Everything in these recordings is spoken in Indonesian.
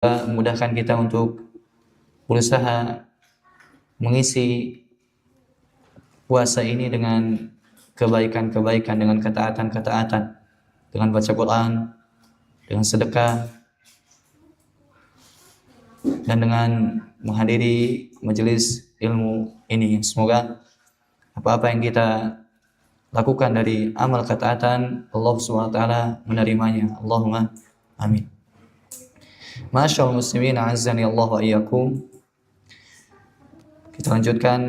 memudahkan kita untuk berusaha mengisi puasa ini dengan kebaikan-kebaikan, dengan ketaatan-ketaatan, dengan baca Quran, dengan sedekah, dan dengan menghadiri majelis ilmu ini. Semoga apa-apa yang kita lakukan dari amal ketaatan, Allah SWT menerimanya. Allahumma amin. Masyaallah muslimin, a'azzani Allah wa iyyakum. Kita lanjutkan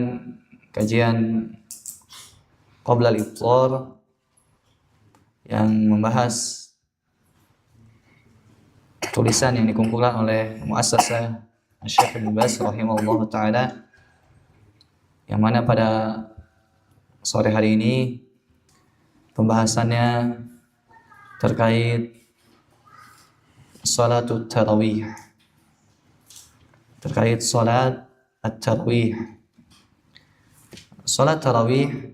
kajian qabla al-iftar yang membahas tulisan yang dikumpulkan oleh Muassasah Syekh Ibnu Baz rahimahullah taala, yang mana pada sore hari ini pembahasannya terkait salatul tarawih, terkait salat at-tarawih. Salat tarawih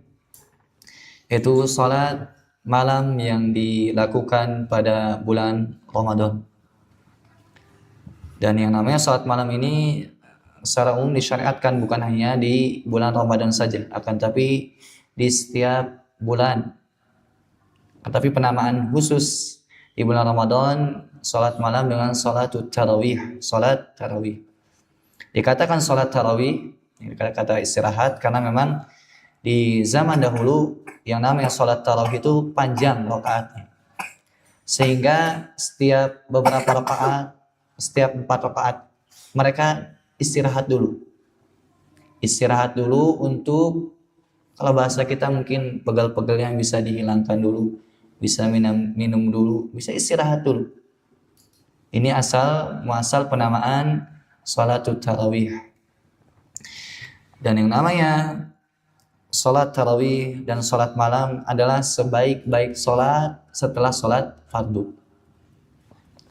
itu salat malam yang dilakukan pada bulan Ramadan. Dan yang namanya salat malam ini secara umum disyariatkan bukan hanya di bulan Ramadan saja, akan tapi di setiap bulan. Tapi penamaan khusus di bulan Ramadan salat malam dengan salatul tarawih, salat tarawih. Dikatakan salat tarawih, kata istirahat, karena memang di zaman dahulu yang namanya salat tarawih itu panjang rakaatnya, sehingga setiap beberapa rakaat, setiap 4 rakaat mereka istirahat dulu untuk, kalau bahasa kita mungkin pegal-pegal yang bisa dihilangkan dulu, bisa minum dulu, bisa istirahat dulu. Ini muasal penamaan salatul tarawih. Dan yang namanya salat tarawih dan salat malam adalah sebaik-baik salat setelah salat fardu.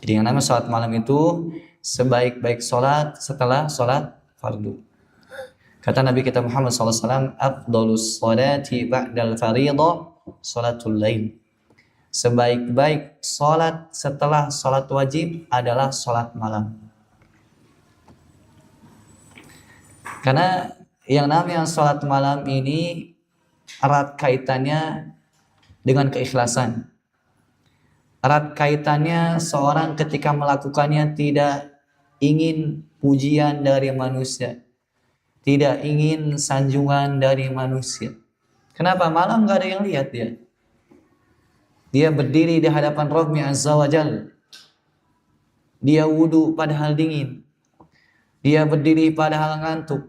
Jadi yang namanya salat malam itu sebaik-baik salat setelah salat fardu. Kata Nabi kita Muhammad SAW, afdalus salati ba'dal fariḍah salatul lail. Sebaik-baik salat setelah salat wajib adalah salat malam. Karena yang namanya salat malam ini erat kaitannya dengan keikhlasan. Erat kaitannya seorang ketika melakukannya tidak ingin pujian dari manusia, tidak ingin sanjungan dari manusia. Kenapa? Malam gak ada yang lihat dia. Dia berdiri di hadapan Rabb-Nya Azza wa Jalla. Dia wudu padahal dingin. Dia berdiri padahal ngantuk.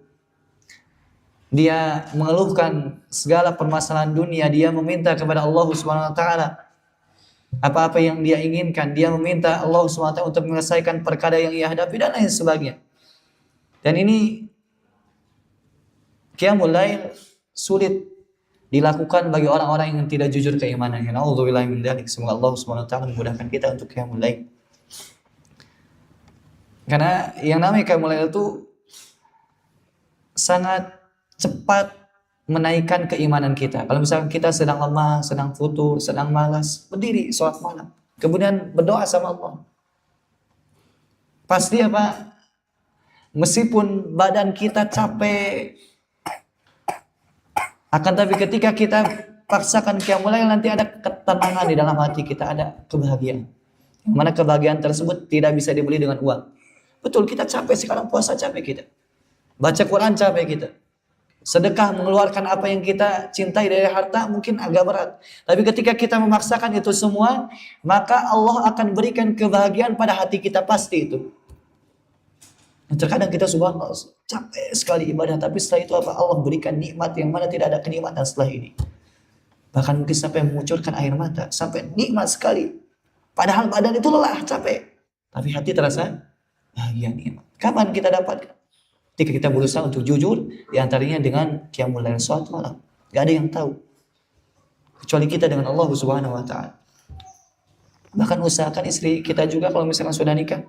Dia mengeluhkan segala permasalahan dunia. Dia meminta kepada Allah Subhanahu wa taala apa-apa yang dia inginkan. Dia meminta Allah Subhanahu wa taala untuk menyelesaikan perkara yang ia hadapi dan lain sebagainya. Dan ini qiyamul lail sulit dilakukan bagi orang-orang yang tidak jujur keimanannya. Na'udzubillahi min dzalik. Semoga Allah Subhanahu wa taala memudahkan kita untuk qiyamul lail. Karena yang namanya qiyamul lail itu sangat cepat menaikkan keimanan kita. Kalau misalkan kita sedang lemah, sedang futur, sedang malas, berdiri salat malam, kemudian berdoa sama Allah, pasti apa? Meskipun badan kita capek, akan tapi ketika kita paksakan qiyamul lail, nanti ada ketenangan di dalam hati kita, ada kebahagiaan. Yang mana kebahagiaan tersebut tidak bisa dibeli dengan uang. Betul, kita capek sekarang, puasa capek kita, baca Quran capek kita, sedekah mengeluarkan apa yang kita cintai dari harta mungkin agak berat. Tapi ketika kita memaksakan itu semua, maka Allah akan berikan kebahagiaan pada hati kita, pasti itu. Dan terkadang kita subhanallah capek sekali ibadah, tapi setelah itu apa? Allah berikan nikmat yang mana tidak ada kenikmatan setelah ini. Bahkan mungkin sampai mengucurkan air mata, sampai nikmat sekali. Padahal badan itu lelah, capek, tapi hati terasa bahagia, nikmat. Kapan kita dapatkan? Ketika kita berusaha untuk jujur, diantaranya dengan qiyamul lail, salat malam. Gak ada yang tahu kecuali kita dengan Allah Subhanahu wa taala. Bahkan usahakan istri kita juga, kalau misalkan sudah nikah,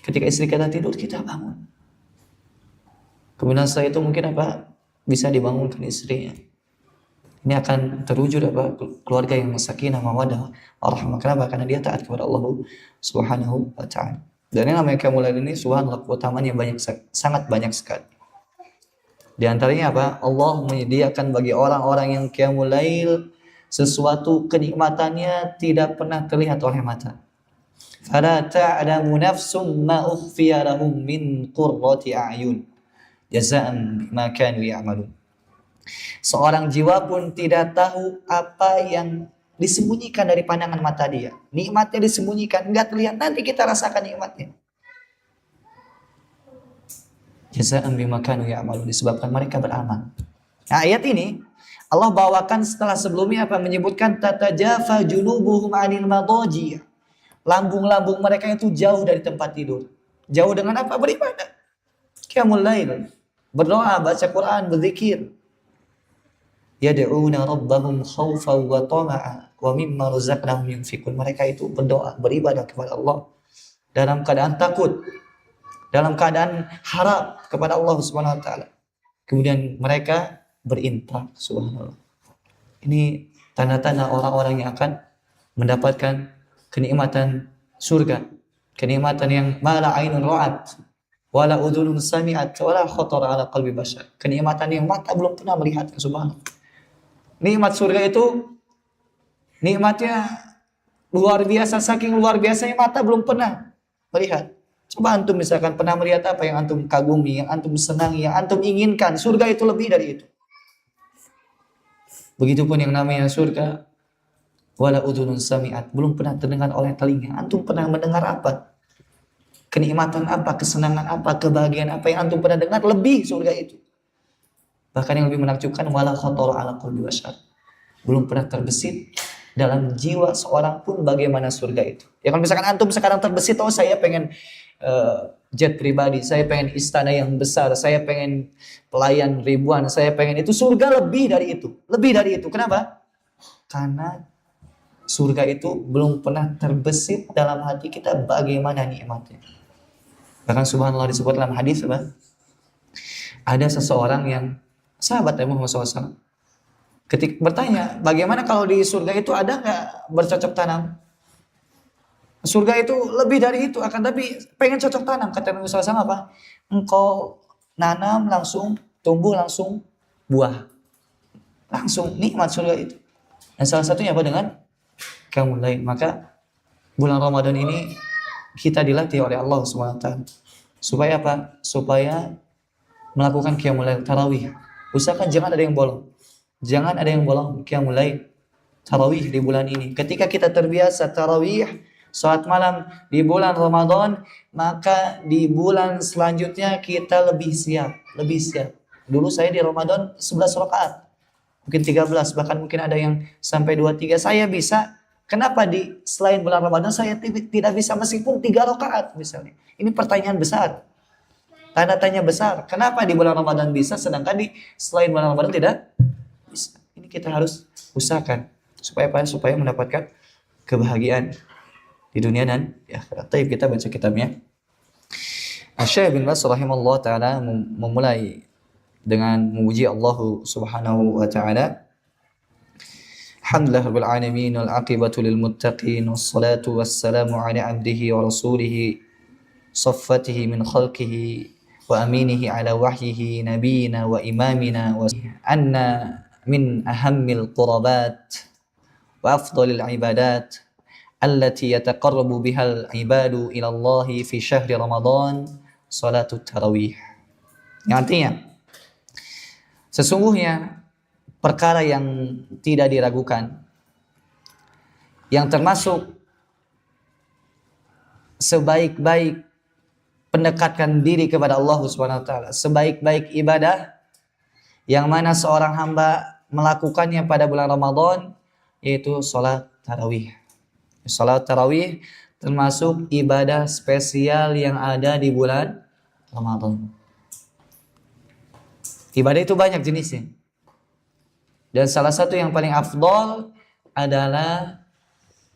ketika istri kita tidur, kita bangun. Kemudian setelah itu mungkin apa? Bisa dibangunkan istrinya. Ini akan terwujud apa? Keluarga yang sakinah, mawaddah, warahmah. Kenapa? Karena dia taat kepada Allah Subhanahu wa taala. Dan yang namanya qiyamul lail ini subhanallah keutamanya banyak, sangat banyak sekali. Di antaranya apa? Allah menyediakan bagi orang-orang yang qiyamul lail sesuatu kenikmatannya tidak pernah terlihat oleh mata. Fala ta'lamu nafsum ma ukhfiya lahum min qurrati a'yun jazaa'an bima kanu ya'malun. Seorang jiwa pun tidak tahu apa yang disembunyikan dari pandangan mata dia. Nikmatnya disembunyikan, enggak terlihat, nanti kita rasakan nikmatnya. Jazaa'an bima kanu ya'malun, disebabkan mereka beramal. Nah, ayat ini Allah bawakan setelah sebelumnya apa, menyebutkan tatajafa junubuhum 'anil madaji'. Lambung-lambung mereka itu jauh dari tempat tidur. Jauh dengan apa? Beribadah. Qiyamul lail, berdoa, baca Quran, berzikir. Yad'una rabbahum khaufan wa tama'a wa mimma razaqnahum yunfikun. Mereka itu berdoa, beribadah kepada Allah dalam keadaan takut, dalam keadaan harap kepada Allah Subhanahu wa taala. Kemudian mereka berinfak, subhanallah. Ini tanda-tanda orang-orang yang akan mendapatkan kenikmatan surga, kenikmatan yang mala ainun ra'at wala udhunun sami'at wala khatara ala qalbi bashar, kenikmatan yang mata belum pernah melihat, subhanallah. Nikmat surga itu nikmatnya luar biasa, saking luar biasanya mata belum pernah melihat. Coba antum misalkan pernah melihat apa yang antum kagumi, yang antum senangi, yang antum inginkan, surga itu lebih dari itu. Begitupun yang namanya surga, wala udhunun sami'at, belum pernah terdengar oleh telinga. Antum pernah mendengar apa? Kenikmatan apa, kesenangan apa, kebahagiaan apa yang antum pernah dengar lebih surga itu. Bahkan yang lebih menakjubkan, wala khatara ala qalbi bashar, belum pernah terbesit dalam jiwa seorang pun bagaimana surga itu. Ya kalau misalkan antum sekarang terbesit, oh saya pengen jet pribadi, saya pengen istana yang besar, saya pengen pelayan ribuan, saya pengen itu, surga lebih dari itu. Lebih dari itu. Kenapa? Karena surga itu belum pernah terbesit dalam hati kita bagaimana nikmatnya. Bahkan subhanallah disebut dalam hadis apa? Ada seseorang yang sahabat Muhammad SAW ketika bertanya, bagaimana kalau di surga itu ada nggak bercocok tanam? Surga itu lebih dari itu, akan tapi pengen cocok tanam. Kata Nabi SAW apa? Engkau nanam langsung tumbuh langsung buah, langsung nikmat surga itu. Dan salah satunya apa? Dengan qiyamul lail. Maka bulan Ramadan ini kita dilatih oleh Allah SWT supaya apa? Supaya melakukan qiyamul lail, tarawih. Usahakan jangan ada yang bolong. Jangan ada yang bolong qiyamul lail, tarawih di bulan ini. Ketika kita terbiasa tarawih, salat malam di bulan Ramadan, maka di bulan selanjutnya kita lebih siap, lebih siap. Dulu saya di Ramadan 11 rakaat, mungkin 13, bahkan mungkin ada yang sampai 23. Saya bisa. Kenapa di selain bulan Ramadan saya tidak bisa meskipun 3 rakaat misalnya? Ini pertanyaan besar. Tanda tanya besar. Kenapa di bulan Ramadan bisa sedangkan di selain bulan Ramadan tidak bisa? Ini kita harus usahakan supaya apa? Supaya mendapatkan kebahagiaan di dunia dan ya akhirat. Baik, kita baca kitabnya. Syekh bin Baz rahimahullah taala memulai dengan memuji Allah Subhanahu wa taala. Alhamdulillah rabbil alamin wal aqibatu lil muttaqin wassalatu wassalamu ala abdihi wa rasulihi saffatihi min khalqihi wa aminihi ala wahyihi nabiyina wa imamina wa anna min ahammil qurabat wa afdalil ibadat allati yataqarrabu bihal ibadu ila Allah fi syahri Ramadan salatut tarawih. Yang artinya sesungguhnya perkara yang tidak diragukan, yang termasuk sebaik-baik pendekatkan diri kepada Allah Subhanahu wa taala, sebaik-baik ibadah yang mana seorang hamba melakukannya pada bulan Ramadan, yaitu salat tarawih. Salat tarawih termasuk ibadah spesial yang ada di bulan Ramadan. Ibadah itu banyak jenisnya. Dan salah satu yang paling afdol adalah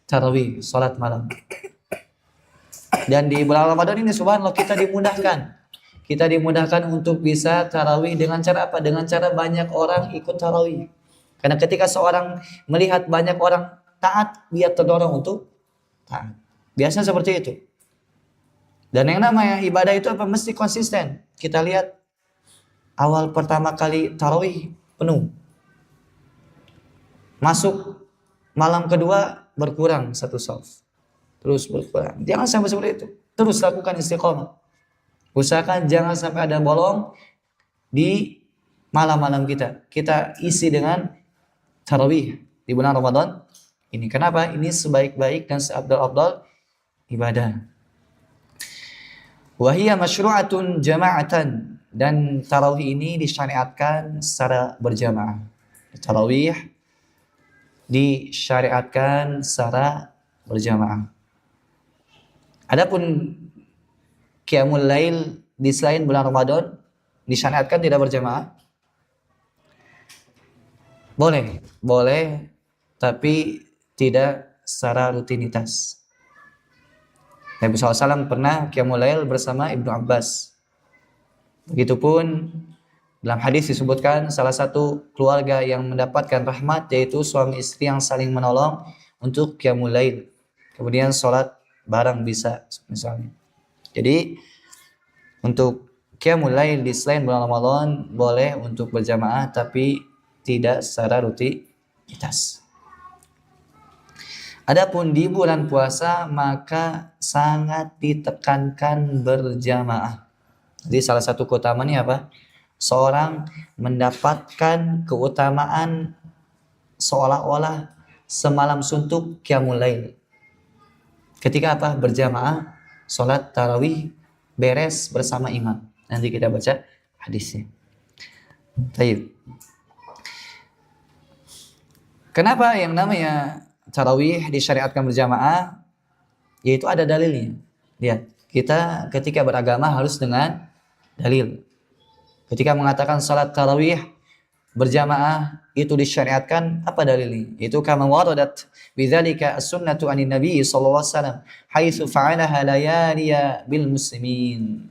tarawih, salat malam. Dan di bulan Ramadan ini subhanallah kita dimudahkan. Kita dimudahkan untuk bisa tarawih dengan cara apa? Dengan cara banyak orang ikut tarawih. Karena ketika seorang melihat banyak orang taat, dia terdorong untuk taat. Biasanya seperti itu. Dan yang namanya ibadah itu apa? Mesti konsisten. Kita lihat awal pertama kali tarawih penuh. Masuk malam kedua berkurang satu shaf. Terus berkurang. Jangan sampai seperti itu. Terus lakukan istiqomah. Usahakan jangan sampai ada bolong di malam-malam kita. Kita isi dengan tarawih di bulan Ramadan ini. Kenapa? Ini sebaik-baik dan seabdal-abdal ibadah. Wahiyya masyru'atun jama'atan, dan tarawih ini disyariatkan secara berjamaah. Tarawih disyariatkan secara berjamaah. Adapun qiyamul lail di selain bulan Ramadan disyariatkan tidak berjamaah? Boleh, tapi tidak secara rutinitas. Nabi SAW pernah qiyamul lail bersama Ibnu Abbas. Begitupun dalam hadis disebutkan salah satu keluarga yang mendapatkan rahmat yaitu suami istri yang saling menolong untuk qiyamul lail. Kemudian sholat bareng bisa misalnya. Jadi untuk qiyamul lail di selain bulan Ramadan boleh untuk berjamaah tapi tidak secara rutinitas. Adapun di bulan puasa maka sangat ditekankan berjamaah. Jadi salah satu keutamaannya apa? Seorang mendapatkan keutamaan seolah-olah semalam suntuk qiyamul lail. Ketika apa? Berjamaah, sholat tarawih beres bersama imam. Nanti kita baca hadisnya. Baik. Kenapa yang namanya tarawih disyariatkan berjamaah? Yaitu ada dalilnya. Lihat, kita ketika beragama harus dengan dalil. Ketika mengatakan salat tarawih berjamaah itu disyariatkan, apa dalilnya? Itu kama waradat bidzalika as-sunnatu anin nabi sallallahu alaihi wasallam haitsu fa'alaha layaliya bil muslimin.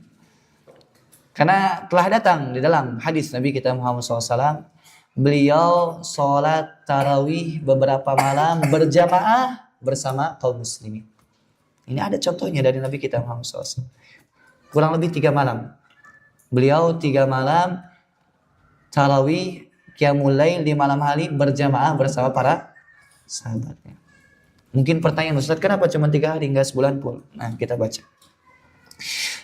Karena telah datang di dalam hadis Nabi kita Muhammad SAW, beliau sholat tarawih beberapa malam berjamaah bersama kaum muslimin. Ini ada contohnya dari Nabi kita Muhammad SAW. Kurang lebih 3 malam. Beliau 3 malam tarawih qiyamul lail di malam hari berjamaah bersama para sahabatnya. Mungkin pertanyaan, Ustaz, kenapa cuma 3 hari enggak sebulan pun? Nah, kita baca.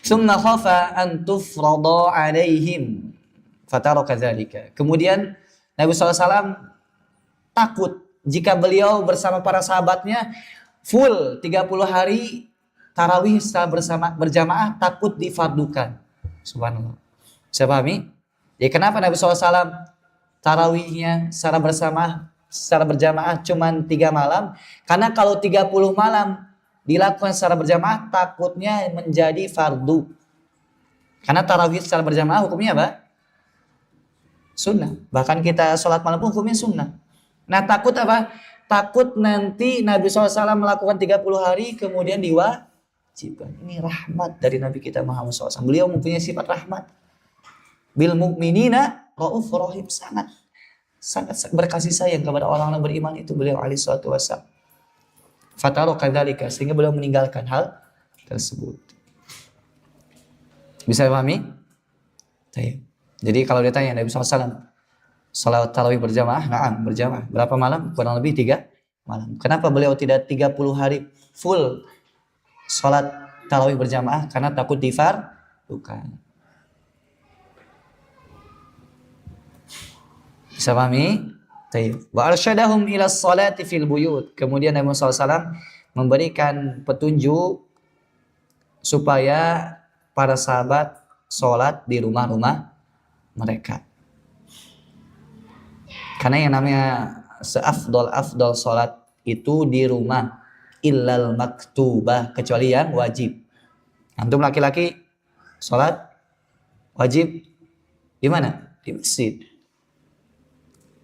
Tsumma khafa an tufrada alaihim fataraka dzalika. Kemudian Nabi SAW takut jika beliau bersama para sahabatnya full 30 hari tarawih secara bersama berjamaah, takut difardukan. Subhanallah. Saya pahami? Ya, kenapa Nabi SAW tarawihnya secara berjamaah cuma 3 malam? Karena kalau 30 malam dilakukan secara berjamaah takutnya menjadi fardu. Karena tarawih secara berjamaah hukumnya apa? Sunnah. Bahkan kita sholat malam pun hukumnya sunnah. Nah, takut apa? Takut nanti Nabi SAW melakukan 30 hari kemudian diwajibkan. Ini rahmat dari Nabi kita Muhammad SAW. Beliau mempunyai sifat rahmat. Bil mu'minina raufur rahim, sangat berkasih sayang kepada orang-orang beriman itu beliau alaihi salatu wasallam. Fataraka dzalika, sehingga beliau meninggalkan hal tersebut. Bisa pahami? Jadi kalau ditanya Nabi SAW salat tarawih berjamaah, na'am berjamaah. Berapa malam? Kurang lebih 3 malam. Kenapa beliau tidak 30 hari full salat tarawih berjamaah? Karena takut difardukan. Bisa pahami? Wa arsyadahum ila sholati fil buyut. Kemudian Nabi SAW memberikan petunjuk supaya para sahabat sholat di rumah-rumah mereka. Karena yang namanya seafdol sholat itu di rumah, illal maktubah, kecuali yang wajib. Antum laki-laki sholat wajib di mana? Di masjid.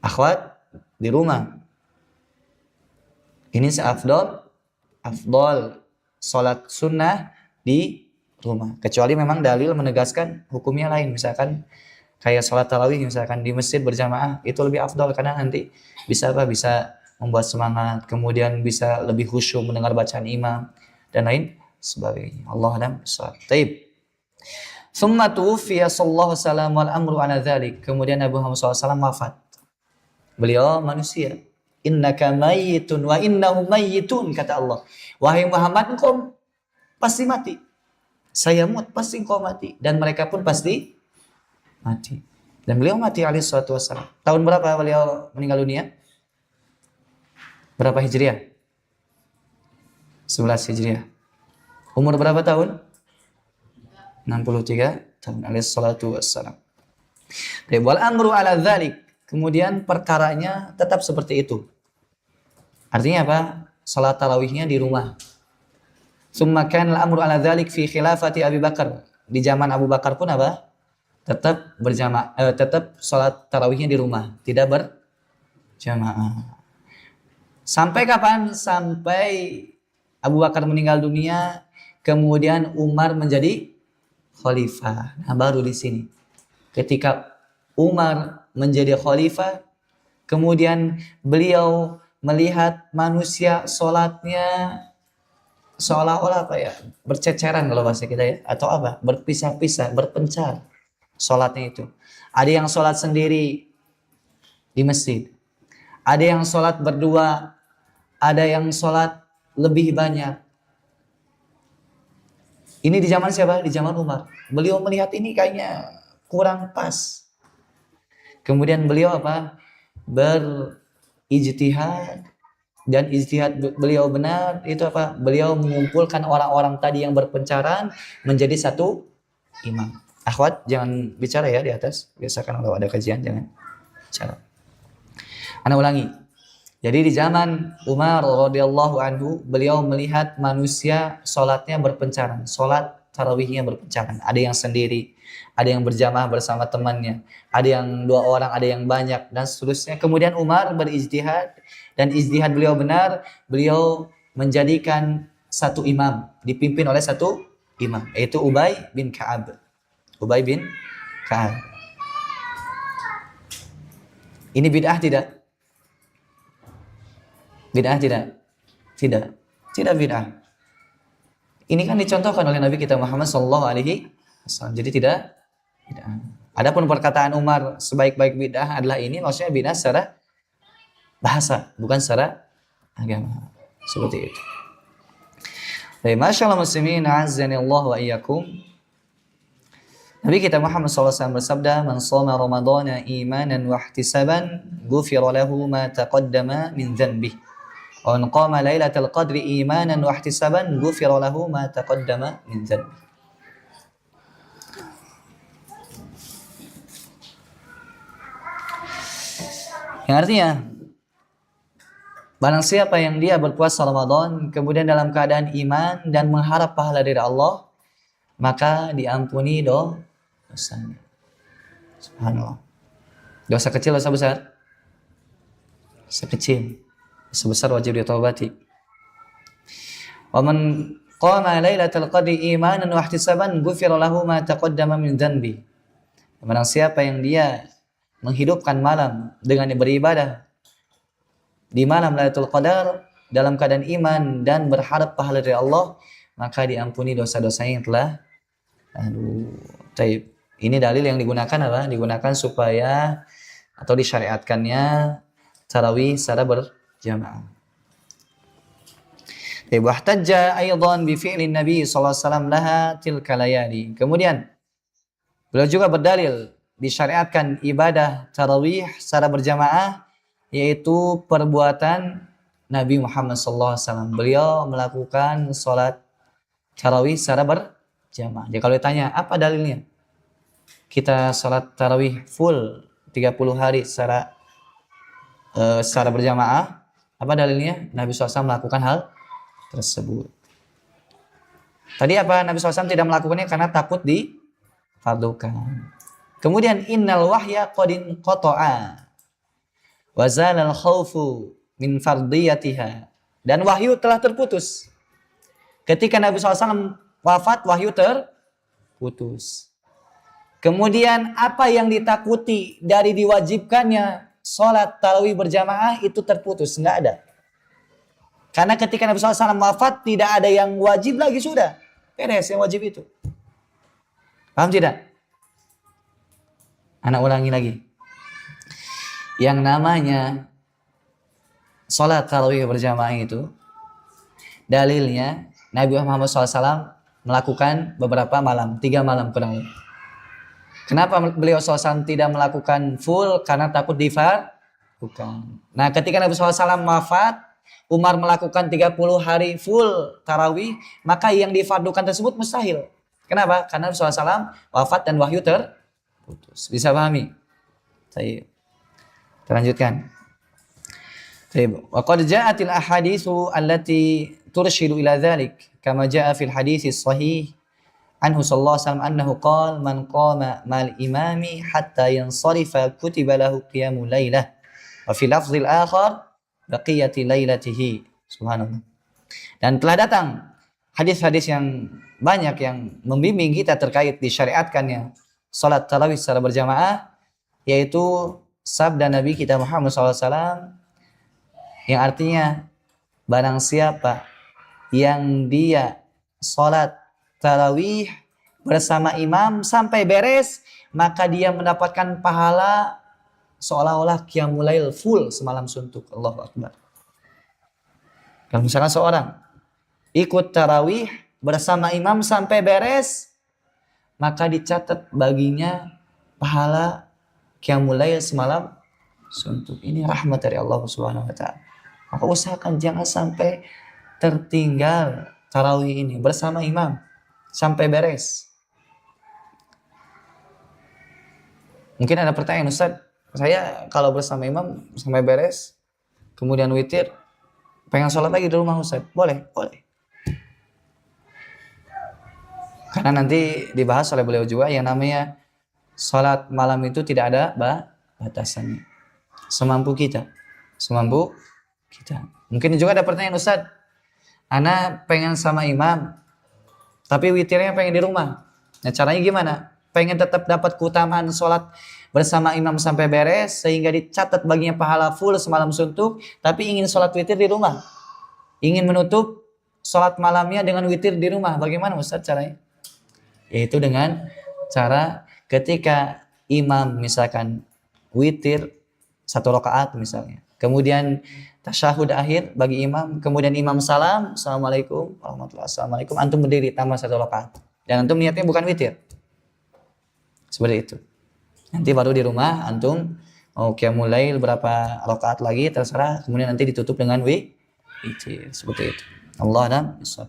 Akhwat di rumah. Ini seafdol sholat sunnah di rumah. Kecuali memang dalil menegaskan hukumnya lain. Misalkan kayak sholat tarawih misalkan di masjid berjamaah itu lebih afdol karena nanti bisa membuat semangat, kemudian bisa lebih khusyuk mendengar bacaan imam dan lain sebagainya. Allah alam bissawab. Taib. Tsumma tuwfiya sallallahu alaihi wasallam wal amru ala dzalik. Kemudian Nabi Muhammad SAW wafat. Beliau manusia. Innaka mayyitun wa innahu mayyitun, kata Allah. Wahai Muhammad, engkau pasti mati. Saya pasti engkau mati. Dan mereka pun pasti mati. Dan beliau mati alaihi salatu wassalam. Tahun berapa beliau meninggal dunia? Berapa Hijriah? 11 Hijriah. Umur berapa tahun? 63 tahun alaihi salatu wassalam. Wal amru ala dzalik. Kemudian perkaranya tetap seperti itu. Artinya apa? Salat tarawihnya di rumah. Tsumma kana al-amru ala dzalik fi khilafati Abi Bakar. Di zaman Abu Bakar pun apa? Tetap berjamaah, tetap salat tarawihnya di rumah, tidak berjamaah. Sampai kapan? Sampai Abu Bakar meninggal dunia, kemudian Umar menjadi khalifah. Nah, baru di sini. Ketika Umar menjadi khalifah, kemudian beliau melihat manusia sholatnya seolah-olah apa ya, berceceran kalau bahasa kita ya, atau apa, berpisah-pisah, berpencar sholatnya itu. Ada yang sholat sendiri di masjid, ada yang sholat berdua, ada yang sholat lebih banyak. Ini di zaman siapa? Di zaman Umar. Beliau melihat ini kayaknya kurang pas. Kemudian beliau apa? Berijtihad, dan ijtihad beliau benar itu apa? Beliau mengumpulkan orang-orang tadi yang berpencaran menjadi satu imam. Akhwat jangan bicara ya di atas. Biasakan kalau ada kajian jangan bicara. Ana ulangi. Jadi di zaman Umar radhiyallahu anhu, beliau melihat manusia sholatnya berpencaran, sholat tarawihnya berpencaran. Ada yang sendiri, ada yang berjamaah bersama temannya, ada yang 2 orang, ada yang banyak, dan seterusnya. Kemudian Umar berijtihad, dan ijtihad beliau benar, beliau menjadikan satu imam, dipimpin oleh satu imam, yaitu Ubay bin Ka'ab. Ubay bin Ka'ab. Ini bid'ah tidak? Bid'ah tidak? Tidak. Tidak bid'ah. Ini kan dicontohkan oleh Nabi kita Muhammad sallallahu alaihi wasallam. Jadi tidak bid'ah. Adapun perkataan Umar sebaik-baik bid'ah adalah ini, maksudnya bid'ah secara bahasa, bukan secara agama. Seperti itu. Baik, masyaallah muslimin, azzani Allah wa iyyakum. Nabi kita Muhammad SAW bersabda, "Man shoma Ramadhana imanan wa ihtisaban, ghufira lahu ma taqaddama min dhanbihi. Wa man qama lailatal qadri imanan wa ihtisaban, ghufira lahu ma taqaddama min dhanbihi." Yang artinya, barang siapa yang dia berpuasa Ramadan kemudian dalam keadaan iman dan mengharap pahala dari Allah, maka diampuni dosanya. Subhanallah. Dosa kecil, dosa besar? Dosa kecil. Dosa besar wajib ditaubati. Wa man qama lailatal qadri imanan wa ihtisaban ghufira lahu ma taqaddama min dhanbi. Barang siapa yang dia menghidupkan malam dengan beribadah di malam Lailatul Qadar dalam keadaan iman dan berharap pahala dari Allah, maka diampuni dosa-dosanya yang telah taib. Ini dalil yang digunakan apa? Digunakan supaya atau disyariatkannya tarawih secara berjamaah. Wahtajja aidan bi fi'lin Nabi sallallahu alaihi wasallam laha tilka layali. Kemudian beliau juga berdalil disyariatkan ibadah tarawih secara berjamaah, yaitu perbuatan Nabi Muhammad SAW. Beliau melakukan sholat tarawih secara berjamaah. Jadi kalau ditanya apa dalilnya? Kita sholat tarawih full 30 hari secara berjamaah. Apa dalilnya? Nabi SAW melakukan hal tersebut. Tadi apa? Nabi SAW tidak melakukannya karena takut difardukan. Kemudian innal wahya qadin qata'a wa zalal khaufu min fardiyatiha. Dan wahyu telah terputus. Ketika Nabi SAW wafat, wahyu terputus. Kemudian apa yang ditakuti dari diwajibkannya sholat tarawih berjamaah itu terputus, nggak ada. Karena ketika Nabi SAW wafat, tidak ada yang wajib lagi, sudah. Beres yang wajib itu. Paham tidak? Anak ulangi lagi. Yang namanya sholat tarawih berjamaah itu, dalilnya Nabi Muhammad SAW melakukan beberapa malam, 3 malam kurang lebih. Kenapa beliau SAW tidak melakukan full? Karena takut difardukan. Nah, ketika Nabi SAW wafat, Umar melakukan 30 hari full tarawih, maka yang difardukan tersebut mustahil. Kenapa? Karena Nabi SAW wafat dan wahyu terputus. Bisa pahami? Saya lanjutkan. Wa qad ja'atil ahaditsu allati turshidu ila dzalik kama ja'a fil haditsis sahih anhu sallallahu alaihi wasallam annahu qala man qama mal imami hatta yansarifa kutiba lahu qiyamul lailah wa fi lafzil akhar baqiyati lailatihi. Subhanallah. Dan telah datang hadis-hadis yang banyak yang membimbing kita terkait disyariatkannya salat tarawih secara berjamaah, yaitu sabda Nabi kita Muhammad SAW yang artinya barang siapa yang dia salat tarawih bersama imam sampai beres, maka dia mendapatkan pahala seolah-olah qiyamul lail full semalam suntuk. Allahu Akbar. Kalau misalkan seorang ikut tarawih bersama imam sampai beres, maka dicatat baginya pahala qiyamul lail semalam suntuk. Ini rahmat dari Allah Subhanahu wa taala. Maka usahakan jangan sampai tertinggal tarawih ini bersama imam sampai beres. Mungkin ada pertanyaan, Ustaz, saya kalau bersama imam sampai beres, kemudian witir, pengen sholat lagi di rumah Ustaz. Boleh, boleh. Karena nanti dibahas oleh beliau juga yang namanya sholat malam itu tidak ada batasannya. Semampu kita. Semampu kita. Mungkin juga ada pertanyaan, Ustaz, ana pengen sama imam, tapi witirnya pengen di rumah. Nah, caranya gimana? Pengen tetap dapat keutamaan sholat bersama imam sampai beres, sehingga dicatat baginya pahala full semalam suntuk, tapi ingin sholat witir di rumah. Ingin menutup sholat malamnya dengan witir di rumah. Bagaimana Ustaz caranya? Yaitu dengan cara ketika imam misalkan witir 1 rakaat misalnya, kemudian tasyahud akhir bagi imam, kemudian imam salam, assalamualaikum warahmatullahi wabarakatuh, assalamualaikum, antum berdiri tambah 1 rakaat, dan antum niatnya bukan witir. Seperti itu. Nanti baru di rumah antum mau qiyamul lail berapa rakaat lagi terserah, kemudian nanti ditutup dengan witir. Seperti itu. Allah dan Islam.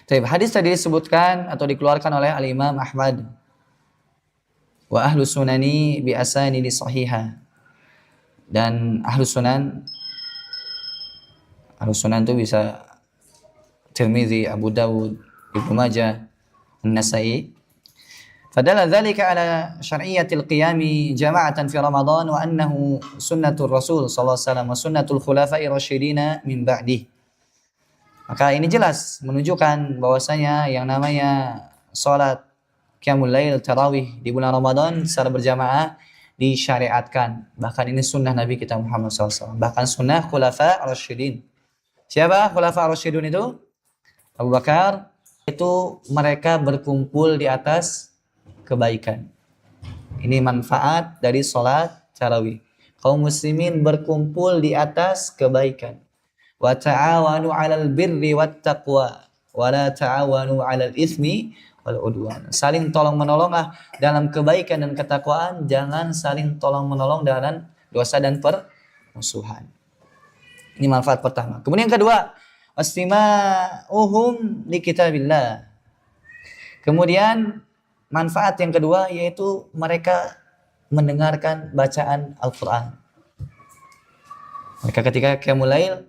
Hadis tadi disebutkan atau dikeluarkan oleh Al-Imam Ahmad wa ahlus sunani bi asanidi sahihah. Dan ahlus sunan itu bisa Tirmidzi, Abu Dawud, Ibnu Majah, An-Nasa'i. Fadalla dzalika ala syar'iyyatil qiyami jama'atan fi Ramadan wa annahu sunnatur Rasul sallallahu alaihi wasallam wa sunnatul khulafa'i rasyidina min ba'dih. Maka ini jelas menunjukkan bahwasanya yang namanya salat qiyamul lail tarawih di bulan Ramadan secara berjamaah disyariatkan. Bahkan ini sunnah Nabi kita Muhammad SAW. Bahkan sunnah khulafa ar-rasyidin. Siapa khulafa ar-rasyidin itu? Abu Bakar. Itu mereka berkumpul di atas kebaikan. Ini manfaat dari sholat tarawih. Kaum muslimin berkumpul di atas kebaikan. Wa ta'awanu 'alal birri wat taqwa wa la ta'awanu 'alal itsmi wal udwan. Saling tolong menolonglah dalam kebaikan dan ketakwaan, jangan saling tolong menolong dalam dosa dan permusuhan. Ini manfaat pertama. Kemudian yang kedua, wastima'uhum li kitabillah. Kemudian manfaat yang kedua yaitu mereka mendengarkan bacaan Al-Quran. Mereka ketika qiyamul lail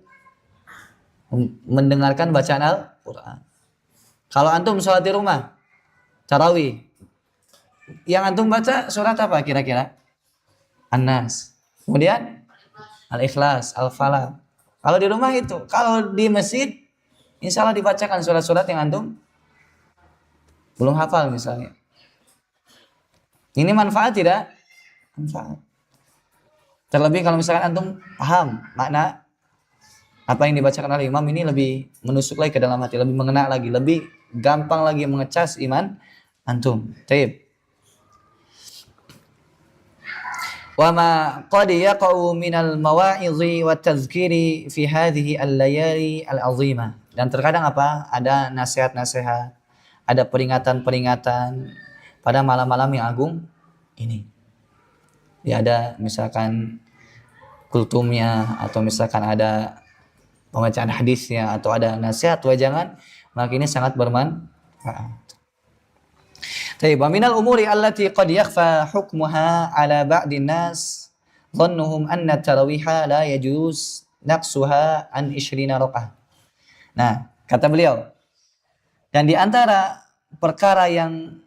mendengarkan bacaan Al-Quran. Kalau antum sholat di rumah, tarawih, yang antum baca surat apa kira-kira? An-Nas. Kemudian Al-Ikhlas, Al-Falaq. Kalau di rumah itu, kalau di masjid, insya Allah dibacakan surat-surat yang antum belum hafal misalnya. Ini manfaat tidak? Manfaat. Terlebih kalau misalkan antum paham makna Apa yang dibacakan oleh imam ini lebih menusuk lagi ke dalam hati, lebih mengena lagi, lebih gampang lagi mengecas iman antum. Taib. Wa ma qad yaqau minal mawa'idhi wat tadhkiri fi hadhihi al-layali al-'azimah. Dan terkadang apa? Ada nasihat-nasihat, ada peringatan-peringatan pada malam-malam yang agung ini. Ya ada misalkan kultumnya, atau misalkan ada pembacaan hadisnya, atau ada nasihat wajangan, maka ini sangat bermanfaat. Baik, wa minal umuri allati qad yakhfa hukmuha ala ba'din nas dhannuhum anna tarawiha la yajuz naqsuha an 20 rakaah. Nah, kata beliau, dan di antara perkara yang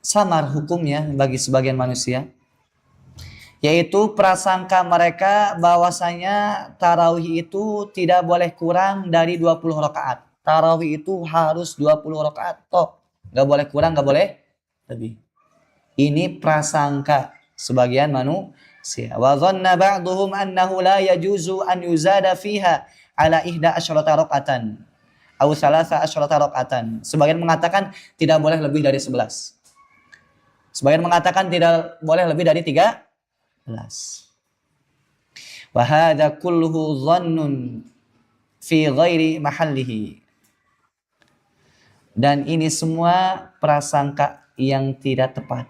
samar hukumnya bagi sebagian manusia, yaitu prasangka mereka bahwasanya tarawih itu tidak boleh kurang dari 20 rakaat. Tarawih itu harus 20 rakaat tok. Gak boleh kurang, gak boleh lebih. Ini prasangka sebagian manusia. Wa dhanna ba'duhum annahu la yajuzu an yuzada fiha ala 11 rakaatan aw 13 rakaatan. Sebagian mengatakan tidak boleh lebih dari 11. Sebagian mengatakan tidak boleh lebih dari 13. Wa hadza kulluhu dhannun fi ghairi mahallihi. Dan ini semua prasangka yang tidak tepat,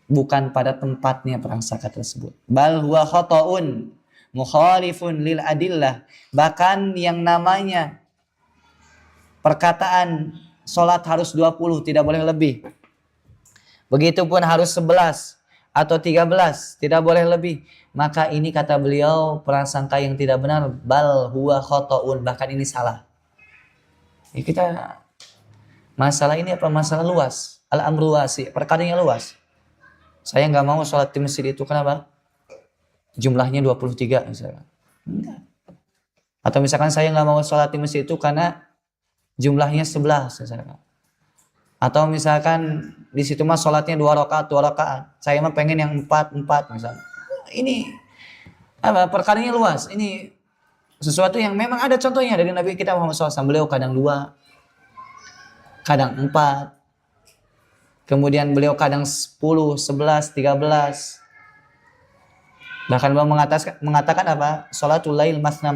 bukan pada tempatnya prasangka tersebut. Bal huwa khata'un mukhalifun lil adillah. Bahkan yang namanya perkataan salat harus 20, tidak boleh lebih. Begitupun harus 11 atau 13, tidak boleh lebih. Maka ini kata beliau prasangka yang tidak benar. Bal huwa khata'un, bahkan ini salah. Ya, kita masalah ini apa? Masalah luas. Al-amru wasi, perkaranya luas. Saya nggak mau sholat di masjid itu, kenapa? Jumlahnya 23 misalkan. Enggak. Atau misalkan saya nggak mau sholat di masjid itu karena jumlahnya 11 misalkan. Atau misalkan di situ mah sholatnya 2 rakaat. Saya mah pengen yang 4 misalkan. Ini apa? Perkaranya luas. Ini sesuatu yang memang ada contohnya dari Nabi kita Muhammad SAW. Beliau kadang 2, kadang 4. Kemudian beliau kadang 10, 11, 13. Bahkan beliau mengatakan apa? Sholatul lail masna.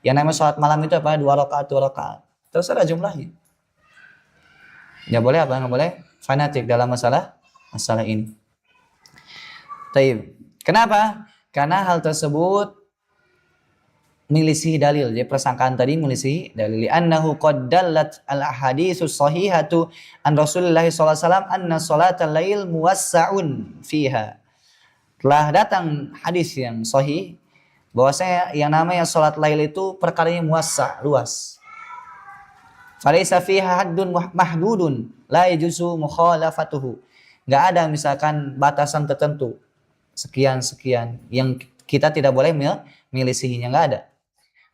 Yang namanya sholat malam itu apa? 2 rakaat. Terserah jumlahnya. Nggak boleh apa? Nggak boleh fanatik dalam masalah ini. Taib. Kenapa? Karena hal tersebut menyelisihi dalil. Jadi persangkaan tadi menyelisihi dalil. Annahu qad dallat al ahaditsus sahihatu an Rasulullah sallallahu alaihi wasallam anna salatal lail muwassa'un fiha. Telah datang hadis yang sahih bahwasanya yang namanya salat lail itu perkaranya muwassa', luas. Falaisa fiha haddun mahdudun la yajuzu mukhalafatuhu. Enggak ada misalkan batasan tertentu sekian yang kita tidak boleh menyelisihinya, enggak ada.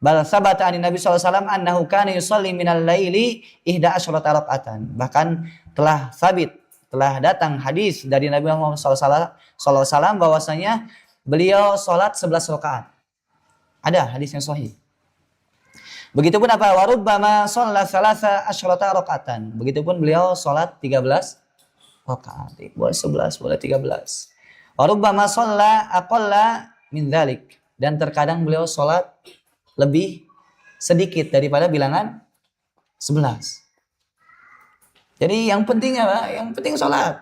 Bal sabata an Nabi sallallahu alaihi wasallam annahu kana yusalli minal laili 11 rakaatan. Bahkan telah datang hadis dari Nabi Muhammad sallallahu alaihi wasallam bahwasanya beliau salat 11 rakaat. Ada hadis yang sahih. Begitupun apa? Wa rubbama shalla 13 rakaatan. Begitupun beliau salat 13 rakaat. Boleh 11, boleh 13. Wa rubbama shalla aqalla min dzalik. Dan terkadang beliau salat lebih sedikit daripada bilangan 11. Jadi yang penting apa? Yang penting sholat.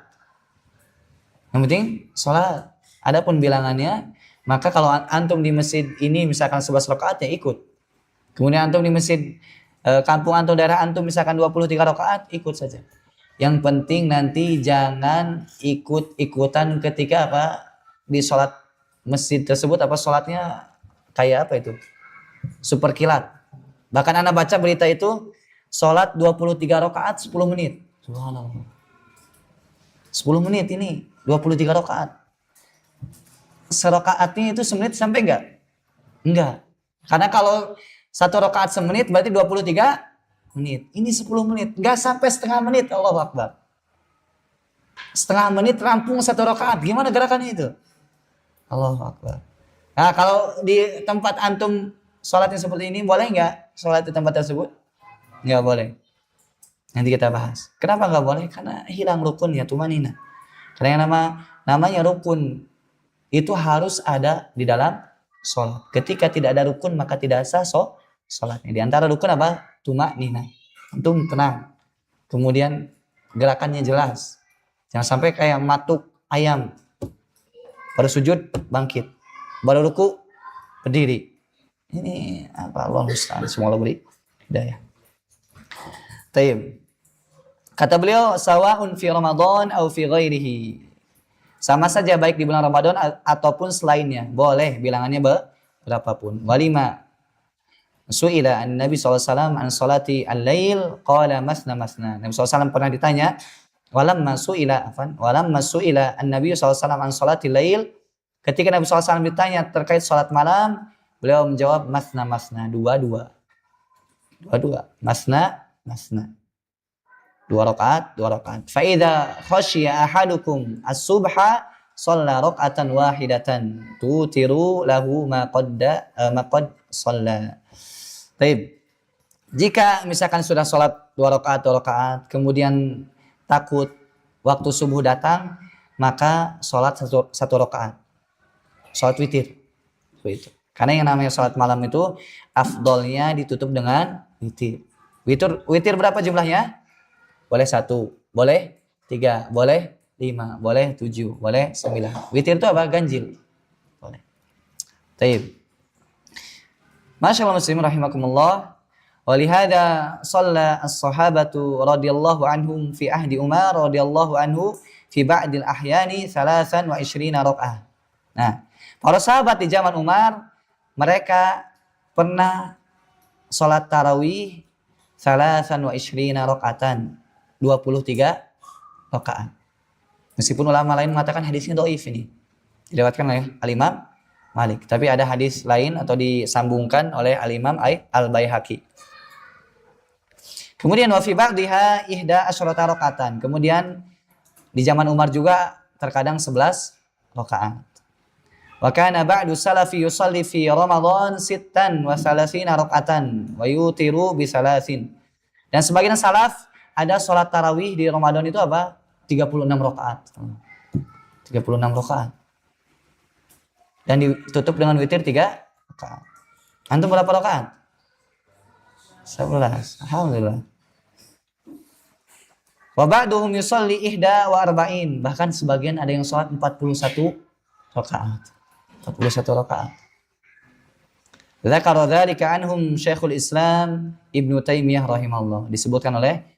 Yang penting sholat. Adapun bilangannya, maka kalau antum di masjid ini misalkan 11 rakaat ya ikut. Kemudian antum di masjid kampung antum, daerah antum misalkan 23 rakaat, ikut saja. Yang penting nanti jangan ikut-ikutan ketika apa? Di sholat masjid tersebut apa sholatnya kayak apa itu? Super kilat. Bahkan Anda baca berita itu sholat 23 rakaat 10 menit. Subhanallah. 10 menit ini 23 rakaat. Serakaatnya itu semenit sampai enggak? Enggak. Karena kalau 1 rakaat semenit berarti 23 menit. Ini 10 menit. Enggak sampai setengah menit. Allahu Akbar. Setengah menit rampung 1 rakaat. Gimana gerakannya itu? Allahu Akbar. Nah kalau di tempat antum sholatnya seperti ini, boleh nggak sholat di tempat tersebut? Nggak boleh. Nanti kita bahas. Kenapa nggak boleh? Karena hilang rukunnya tumanina. Karena yang namanya rukun itu harus ada di dalam sholat. Ketika tidak ada rukun maka tidak sah sholatnya. Di antara rukun apa? Tumanina. Antum tenang. Kemudian gerakannya jelas. Jangan sampai kayak matuk ayam. Baru sujud bangkit. Baru ruku berdiri. Ini apa? Allah musta'an. Semoga beri hidayah. Tayyib. Kata beliau, sawa'un fi Ramadan atau fi ghairihi. Sama saja baik di bulan Ramadan ataupun selainnya. Boleh bilangannya berapapun. Walima su'ila an Nabi SAW an salati al-lail qala masna masna. Nabi SAW pernah ditanya, walamma su'ila an Nabi SAW an salati al-lail. Ketika Nabi SAW ditanya terkait salat malam, beliau menjawab masna masna, dua-dua. Masna masna. 2 rakaat. Fa idza khashiya ahadukum as-subha shalla rak'atan wahidatan tutiru lahu ma qad shalla. Baik. Jika misalkan sudah sholat 2 rakaat, kemudian takut waktu subuh datang, maka sholat 1 rakaat. Sholat witir. Itu. Karena yang namanya sholat malam itu afdolnya ditutup dengan witir. Witir berapa jumlahnya? Boleh 1, boleh 3, boleh 5, boleh 7, boleh 9. Witir itu apa? Ganjil. Boleh. Taib. Masyaallah muslimin rahimakumullah. Walihada shalla as-sahabatu radhiyallahu anhum fi ahdi Umar radhiyallahu anhu fi ba'dil ahyani 23 rakaah. Nah, para sahabat di zaman Umar mereka pernah salat tarawih 23 rakaatan. 23 rakaat. Meskipun ulama lain mengatakan hadisnya dhaif ini. Diriwayatkan oleh Al-Imam Malik, tapi ada hadis lain atau disambungkan oleh Al-Imam Al-Baihaqi. Kemudian wa fi ba'dihha 11 rakaatan. Kemudian di zaman Umar juga terkadang 11 rakaat. Wa kana ba'du salafi yusalli fi Ramadan 36 rakaatan wa yutiru bi 3. Dan sebagian salaf ada sholat tarawih di Ramadan itu apa? 36 rakaat. 36 rakaat. Dan ditutup dengan witir 3 rakaat. Antum berapa rakaat? 11. Alhamdulillah. Wa ba'duhum yusalli 41. Bahkan sebagian ada yang sholat 41 rakaat. 41 rakaat. Dzakara dzalika anhum Syekhul Islam Ibnu Taimiyah rahimahullah. Disebutkan oleh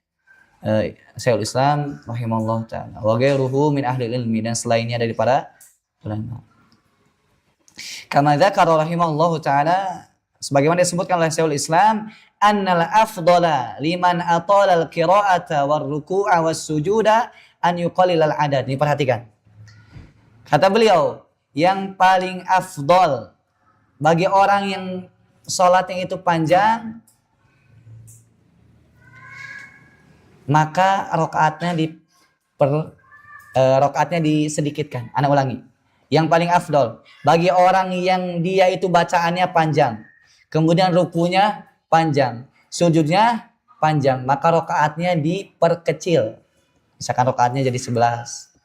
Syekhul Islam rahimahullah ta'ala wa ghairuhu min ahli ilmi, dan selainnya dari para ulama. Kama dzakara rahimahullah ta'ala, sebagaimana disebutkan oleh Syekhul Islam, annal afdala liman atala al-qira'ata war ruku'a was sujuda an yuqallil al-adad. Ini perhatikan. Kata beliau, yang paling afdol bagi orang yang salatnya itu panjang, maka rokaatnya disedikitkan. Ana ulangi. Yang paling afdol bagi orang yang dia itu bacaannya panjang, kemudian rukunya panjang, sujudnya panjang, maka rokaatnya diperkecil. Misalkan rokaatnya jadi 11.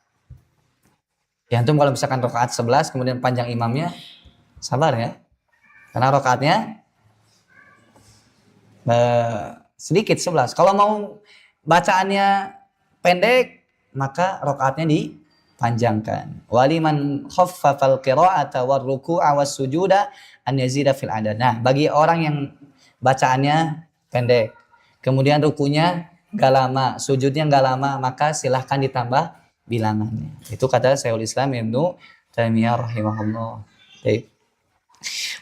Ya antum kalau misalkan rokaat 11 kemudian panjang imamnya, sabar ya. Karena rokaatnya sedikit 11. Kalau mau bacaannya pendek, maka rakaatnya dipanjangkan. Waliman khaffafal qira'ata war ruku'a was sujuda an yazida fil adad. Nah, bagi orang yang bacaannya pendek, kemudian rukunya enggak lama, sujudnya enggak lama, maka silahkan ditambah bilangannya. Itu kata Syekhul Islam Ibnu Taimiyah rahimahullah. Baik.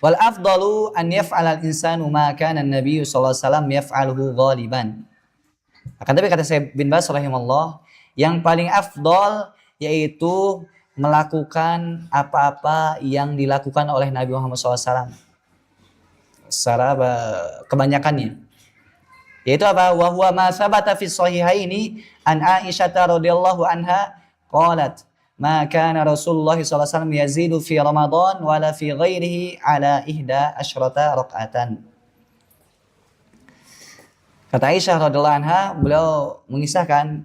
Wal afdalu an yaf'ala al-insanu ma kana an-nabiy sallallahu alaihi wasallam yaf'aluhu ghaliban. Akan tapi kata Syekh bin Baz rahimahullah, yang paling afdol yaitu melakukan apa-apa yang dilakukan oleh Nabi Muhammad SAW secara kebanyakannya. Yaitu apa? Wa huwa ma sabata fi sahihaini an Aisyah radhiyallahu anha qalat ma kana Rasulullah sallallahu alaihi wasallam yazidu fi Ramadan wala fi ghairihi ala ihda asyrata rakaatan. Kata Aisyah radhiyallahu anha, beliau mengisahkan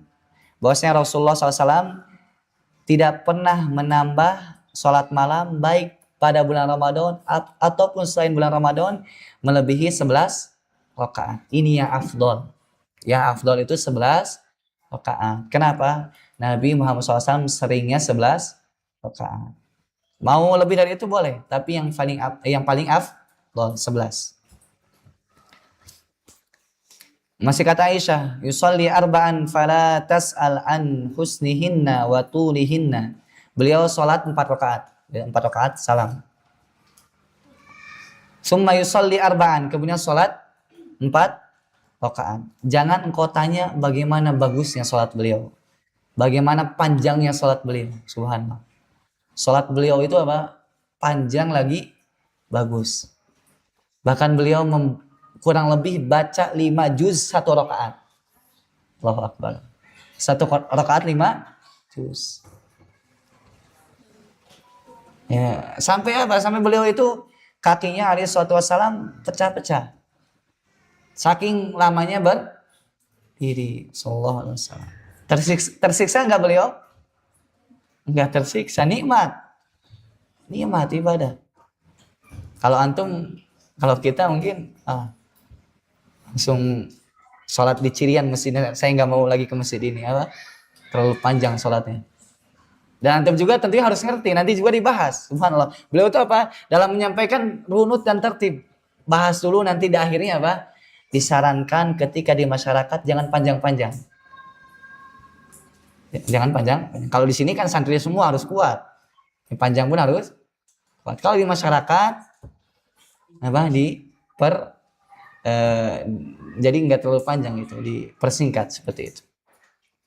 bahwasanya Rasulullah SAW tidak pernah menambah sholat malam baik pada bulan Ramadan ataupun selain bulan Ramadan melebihi 11 rakaat. Ini yang afdol. Yang afdol itu 11 rakaat. Kenapa? Nabi Muhammad SAW seringnya 11 rakaat. Mau lebih dari itu boleh, tapi yang paling afdol 11. Masih kata Aisyah, yusalli arba'an fala tas'al an husnihinna wa tulihinna. Beliau sholat 4 rakaat. 4 rakaat salam. Summa yusalli arba'an, kemudian sholat 4 rakaat. Jangan engkau tanya bagaimana bagusnya sholat beliau. Bagaimana panjangnya sholat beliau. Subhanallah. Sholat beliau itu apa? Panjang lagi bagus. Bahkan beliau kurang lebih baca 5 juz 1 rakaat. Allahu Akbar. 1 rakaat 5 juz. Ya, sampai apa? Sampai beliau itu kakinya alaihi salatu wassalam pecah-pecah. Saking lamanya berdiri sallallahu alaihi wasallam. Tersiksa enggak beliau? Enggak tersiksa, nikmat. Nikmat ibadah. Kalau kita mungkin langsung sholat di Cirian masjidnya, saya nggak mau lagi ke masjid ini, terlalu panjang sholatnya. Dan antum juga tentunya harus ngerti, nanti juga dibahas. Subhanallah. Beliau itu apa? Dalam menyampaikan runut dan tertib. Bahas dulu, nanti di akhirnya apa? Disarankan ketika di masyarakat jangan panjang-panjang. Jangan panjang. Kalau di sini kan santri semua harus kuat. Panjang pun harus kuat. Kalau di masyarakat jadi nggak terlalu panjang itu, dipersingkat seperti itu.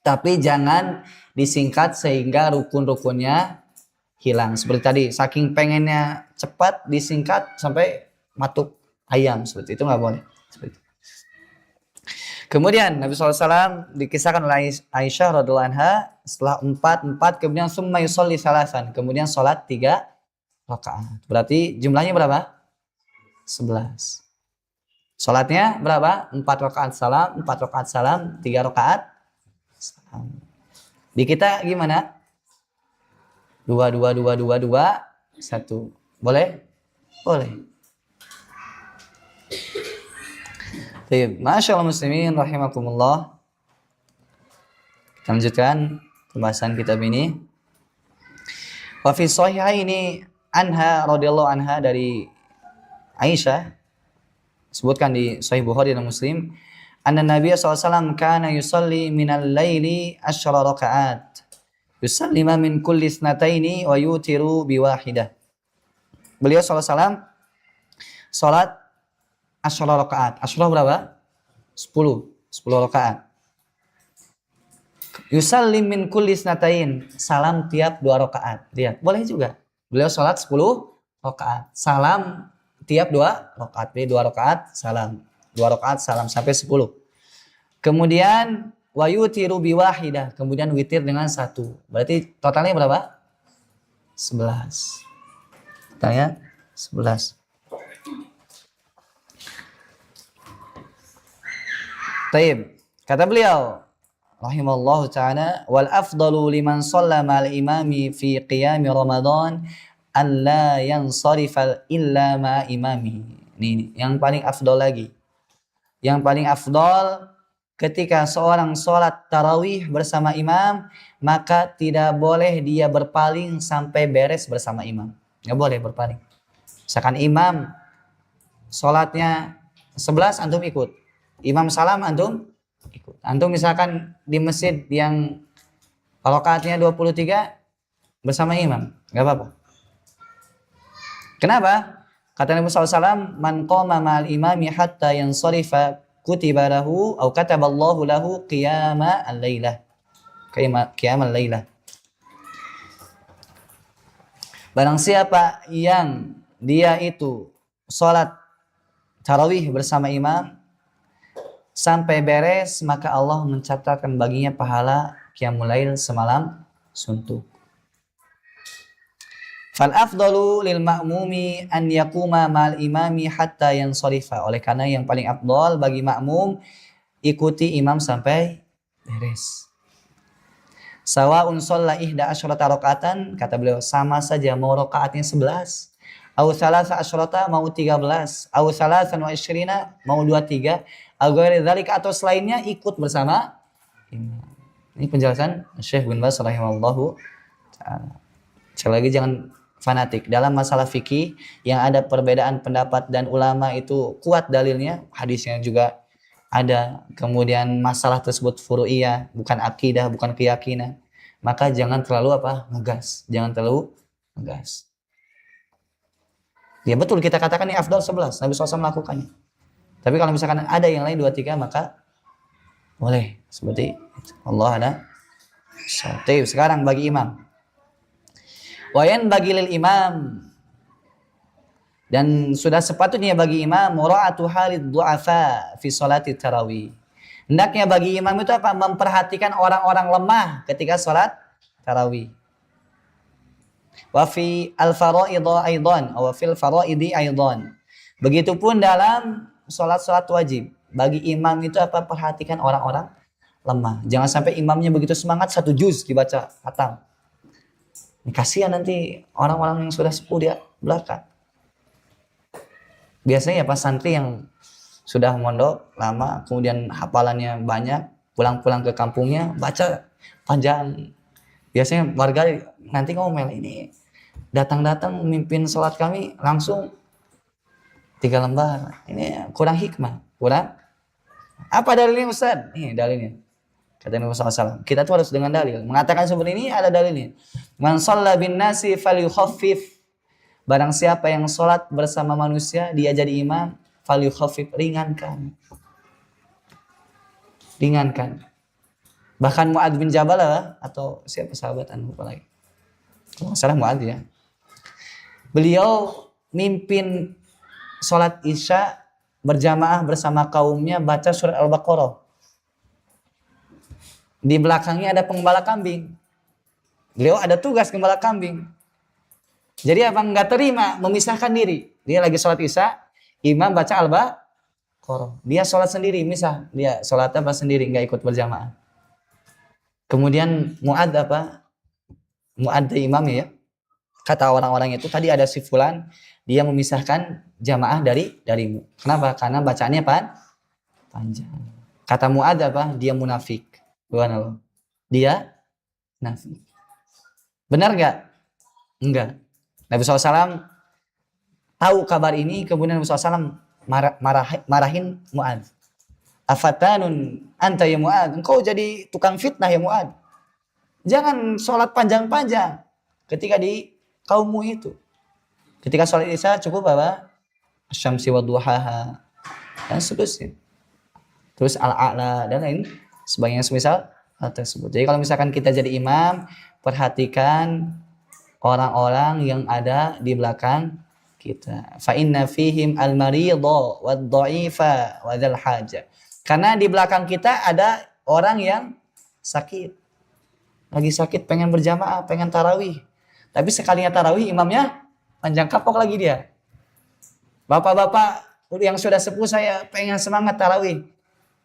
Tapi jangan disingkat sehingga rukun-rukunnya hilang. Seperti tadi, saking pengennya cepat disingkat sampai matuk ayam, seperti itu nggak boleh. Seperti itu. Kemudian Nabi SAW dikisahkan oleh Aisyah radhiallahu anha, setelah 4 kemudian summa yusolli salasan, kemudian sholat 3 rakaat. Berarti jumlahnya berapa? 11. Sholatnya berapa? 4 rakaat salam, 4 rakaat salam, 3 rakaat salam. Di kita gimana? 2, 2, 2, 2, 2, 1. Boleh? Boleh. Baik, masyaallah muslimin rahimakumullah. Kita lanjutkan pembahasan kitab ini. Wa fi shahihaini anha radhiyallahu anha, dari Aisyah sebutkan di Sahih Bukhari dan Muslim, anna Nabi SAW kana yusalli minal laili 10 rakaat yusallima min kulli isnataini wa yutiru biwahidah. Beliau SAW salat 10 rakaat. 10 berapa? 10 rakaat. Yusallim min kulli isnatain, salam tiap 2 rakaat. Lihat, boleh juga. Beliau salat 10 rakaat. Salam tiap 2 rakaat. Jadi 2 rakaat salam. 2 rakaat salam sampai 10. Kemudian wa yutiru biwahidah, kemudian witir dengan 1. Berarti totalnya berapa? 11. Totalnya 11. Taib. Kata beliau rahimallahu ta'ala, wal afdalu liman shalla ma'al imami fi qiyam Ramadan an la yansarifa illa ma imami. Ini yang paling afdal lagi. Yang paling afdal ketika seorang sholat tarawih bersama imam, maka tidak boleh dia berpaling sampai beres bersama imam. Nggak boleh berpaling. Misalkan imam sholatnya 11, antum ikut. Imam salam, antum ikut. Antum misalkan di masjid yang rakaatnya 23 bersama imam, nggak apa-apa. Kenapa? Kata Nabi SAW, man qama ma'al imami hatta yansarifa kutiba lahu atau kataballahu lahu qiyama al-lailah. Qiyam al-lailah. Barang siapa yang dia itu sholat tarawih bersama imam sampai beres, maka Allah mencatatkan baginya pahala qiyamul lail semalam suntuk. Fal afdalu lil ma'mumi an yakuma ma'al imami hatta yansarifa. Oleh karena yang paling afdal bagi makmum ikuti imam sampai beres. Sawa'un shalla ihda asyrata rakaatan, kata beliau, sama saja mau rakaatnya 11, au salasa asyrata mau 13, au salasan wa isyrina mau 23, au ghairi dzalika atau selainnya ikut bersama imam. Ini penjelasan Syekh bin Baz rahimahullahu taala. Sekali lagi jangan fanatik dalam masalah fikih yang ada perbedaan pendapat dan ulama itu kuat dalilnya, hadisnya juga ada, kemudian masalah tersebut furu'iyah, bukan akidah, bukan keyakinan, maka jangan terlalu ngegas, jangan terlalu ngegas. Ya betul kita katakan ini afdal 11, Nabi SAW melakukannya. Tapi kalau misalkan ada yang lain 2-3 maka boleh seperti itu. Allah ada. Sekarang bagi imam. Wayan bagi lil imam, dan sudah sepatutnya bagi imam mura'atu halid du'afa fi sholati tarawih. Hendaknya bagi imam itu memperhatikan orang-orang lemah ketika sholat tarawih. Wa fi al-fara'idha aidan, wa fil fara'idi aidan. Begitupun dalam sholat-sholat wajib, bagi imam itu perhatikan orang-orang lemah. Jangan sampai imamnya begitu semangat 1 juz dibaca khatam. Kasihan nanti orang-orang yang sudah sepuh di belakang. Biasanya pas santri yang sudah mondok lama, kemudian hafalannya banyak, pulang-pulang ke kampungnya baca panjang. Biasanya warga nanti ngomel, ini datang-datang memimpin sholat kami langsung 3 lembar. Ini kurang hikmah, kurang. Apa dalilnya Ustaz? Nih dalilnya. Kata Nabi SAW, kita tuh harus dengan dalil. Mengatakan seperti ini ada dalilnya. Man shalla bin nasi falyukhaffif. Barang siapa yang sholat bersama manusia, dia jadi imam, falyukhaffif, ringankan. Ringankan. Bahkan Mu'adz bin Jabal atau siapa sahabat lupa lagi. Kalau salah Mu'adz ya. Beliau mimpin sholat Isya berjamaah bersama kaumnya baca surat Al-Baqarah. Di belakangnya ada penggembala kambing. Beliau ada tugas gembala kambing. Jadi nggak terima memisahkan diri. Dia lagi sholat Isya, imam baca Al-Baqarah. Dia sholat sendiri, misah. Dia sholatnya sendiri, nggak ikut berjamaah. Kemudian Mu'adz Mu'adz imamnya ya. Kata orang-orang itu tadi ada si fulan, dia memisahkan jamaah darimu. Kenapa? Karena bacaannya panjang. Kata Mu'adz dia munafik. Subhanallah. Dia nafik. Benar gak? Enggak. Nabi SAW tahu kabar ini, kemudian Nabi SAW marahin Mu'adz. Afatanun anta ya Mu'adz, engkau jadi tukang fitnah ya Mu'adz. Jangan sholat panjang-panjang ketika di kaummu itu. Ketika sholat Isya cukup Asyamsi wa duhaha dan seterusnya. Terus al-a'la dan lain sebagainya semisal tersebut. Jadi kalau misalkan kita jadi imam, perhatikan orang-orang yang ada di belakang kita. Fa inna fihim al-maridha wad-dha'ifa wa dzal hajah. Karena di belakang kita ada orang yang sakit. Lagi sakit, pengen berjamaah, pengen tarawih. Tapi sekalinya tarawih imamnya panjang kapok lagi dia. Bapak-bapak yang sudah sepuh, saya pengen semangat tarawih.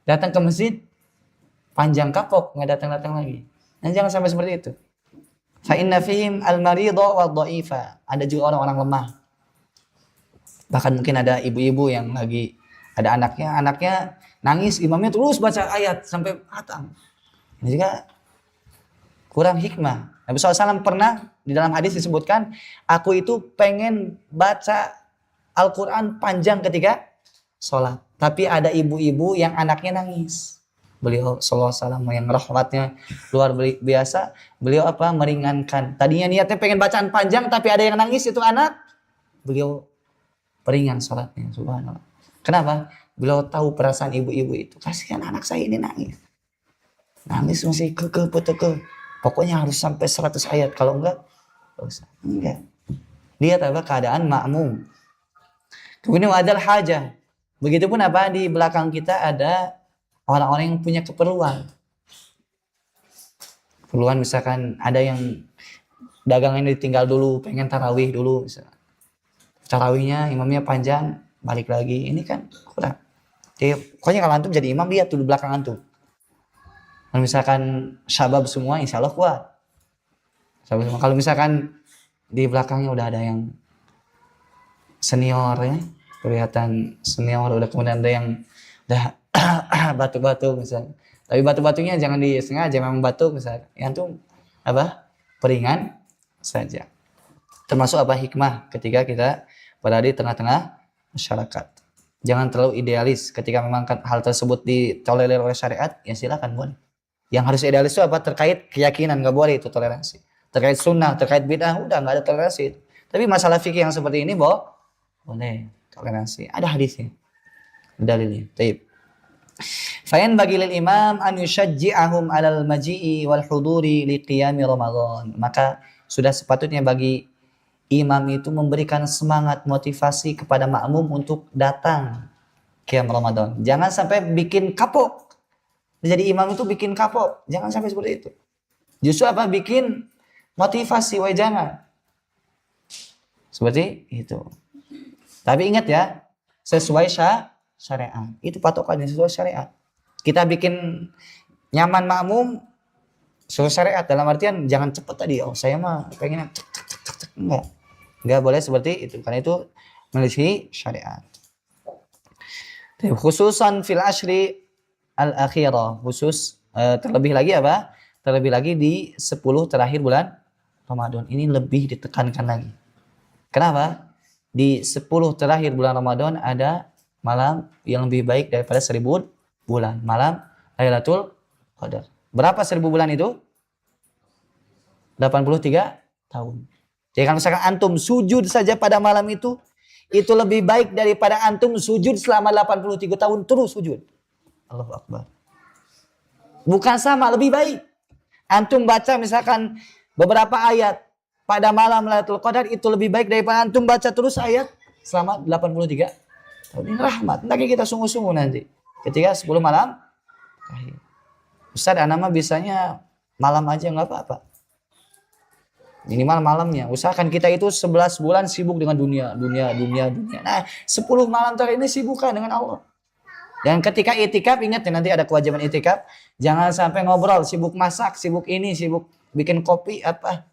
Datang ke masjid panjang kapok, nggak datang-datang lagi. Nah, jangan sampai seperti itu. Fa inna fihim al-maridha wad-dha'ifa. Ada juga orang-orang lemah. Bahkan mungkin ada ibu-ibu yang lagi ada anaknya nangis, imamnya terus baca ayat sampai khatam. Ini juga kurang hikmah. Nabi SAW pernah di dalam hadis disebutkan, aku itu pengen baca Al-Quran panjang ketika sholat. Tapi ada ibu-ibu yang anaknya nangis. Beliau SAW yang rahmatnya luar biasa, beliau meringankan. Tadinya niatnya pengen bacaan panjang, tapi ada yang nangis itu anak. Beliau peringan sholatnya, subhanallah. Kenapa? Beliau tahu perasaan ibu-ibu itu. Kasihan anak saya ini nangis. Nangis masih kekeh. Pokoknya harus sampai 100 ayat. Kalau enggak enggak. Dia tahu keadaan makmum. Kemudian wadal hajah. Begitupun di belakang kita ada orang-orang yang punya keperluan. Keperluan misalkan ada yang dagangannya ditinggal dulu, pengen tarawih dulu misalnya. Tarawihnya imamnya panjang, balik lagi, ini kan kurang. Jadi pokoknya kalau antum jadi imam, lihat tuh di belakang antum. Kalau misalkan syabab semua, insya Allah kuat. Kalau misalkan di belakangnya udah ada yang senior ya, kelihatan senior, udah kemudian ada yang udah batuk-batuk misalnya. Tapi batuk-batuknya jangan disengaja, memang batuk misalnya. Yang tuh apa? Peringan saja. Termasuk apa hikmah ketika kita berada di tengah-tengah masyarakat. Jangan terlalu idealis ketika memang hal tersebut ditolerir oleh syariat, ya silakan boleh. Yang harus idealis itu apa? Terkait keyakinan, nggak boleh itu toleransi. Terkait sunnah, terkait bid'ah, udah nggak ada toleransi. Tapi masalah fikih yang seperti ini, boleh toleransi. Ada hadisnya, dalilnya. Taib. Fayan bagi lil imam an yushajji'ahum 'alal maji'i wal huduri li qiyami Ramadan. Maka sudah sepatutnya bagi imam itu memberikan semangat motivasi kepada makmum untuk datang qiyam Ramadan. Jangan sampai bikin kapok. Jadi imam itu bikin kapok. Jangan sampai seperti itu. Justru apa? Bikin motivasi, jangan. Seperti itu. Tapi ingat ya, sesuai syariat. Itu patokannya sesuai syariat. Kita bikin nyaman makmum sesuai syariat. Dalam artian jangan cepat tadi. Oh saya mah pengen enggak boleh seperti itu. Karena itu menyelisihi syariat. Khususan fil ashri al-akhirah. Khusus terlebih lagi apa? Terlebih lagi di 10 terakhir bulan Ramadan. Ini lebih ditekankan lagi. Kenapa? Di 10 terakhir bulan Ramadan ada malam yang lebih baik daripada 1000 bulan. Malam Lailatul Qadar. Berapa 1000 bulan itu? 83 tahun. Jadi kalau misalkan antum sujud saja pada malam itu lebih baik daripada antum sujud selama 83 tahun terus sujud. Allahu Akbar. Bukan sama, lebih baik. Antum baca misalkan beberapa ayat pada malam Lailatul Qadar itu lebih baik daripada antum baca terus ayat selama 83 tahun. Ini rahmat. Nanti kita sungguh-sungguh nanti. Ketika 10 malam terakhir. Ustaz, ana mah bisanya malam aja nggak apa-apa. Minimal malamnya. Usahakan kita itu 11 bulan sibuk dengan dunia. Nah, 10 malam terakhir ini sibukkan dengan Allah. Dan ketika itikaf, ingat ya nanti ada kewajiban itikaf. Jangan sampai ngobrol, sibuk masak, sibuk ini, sibuk bikin kopi apa.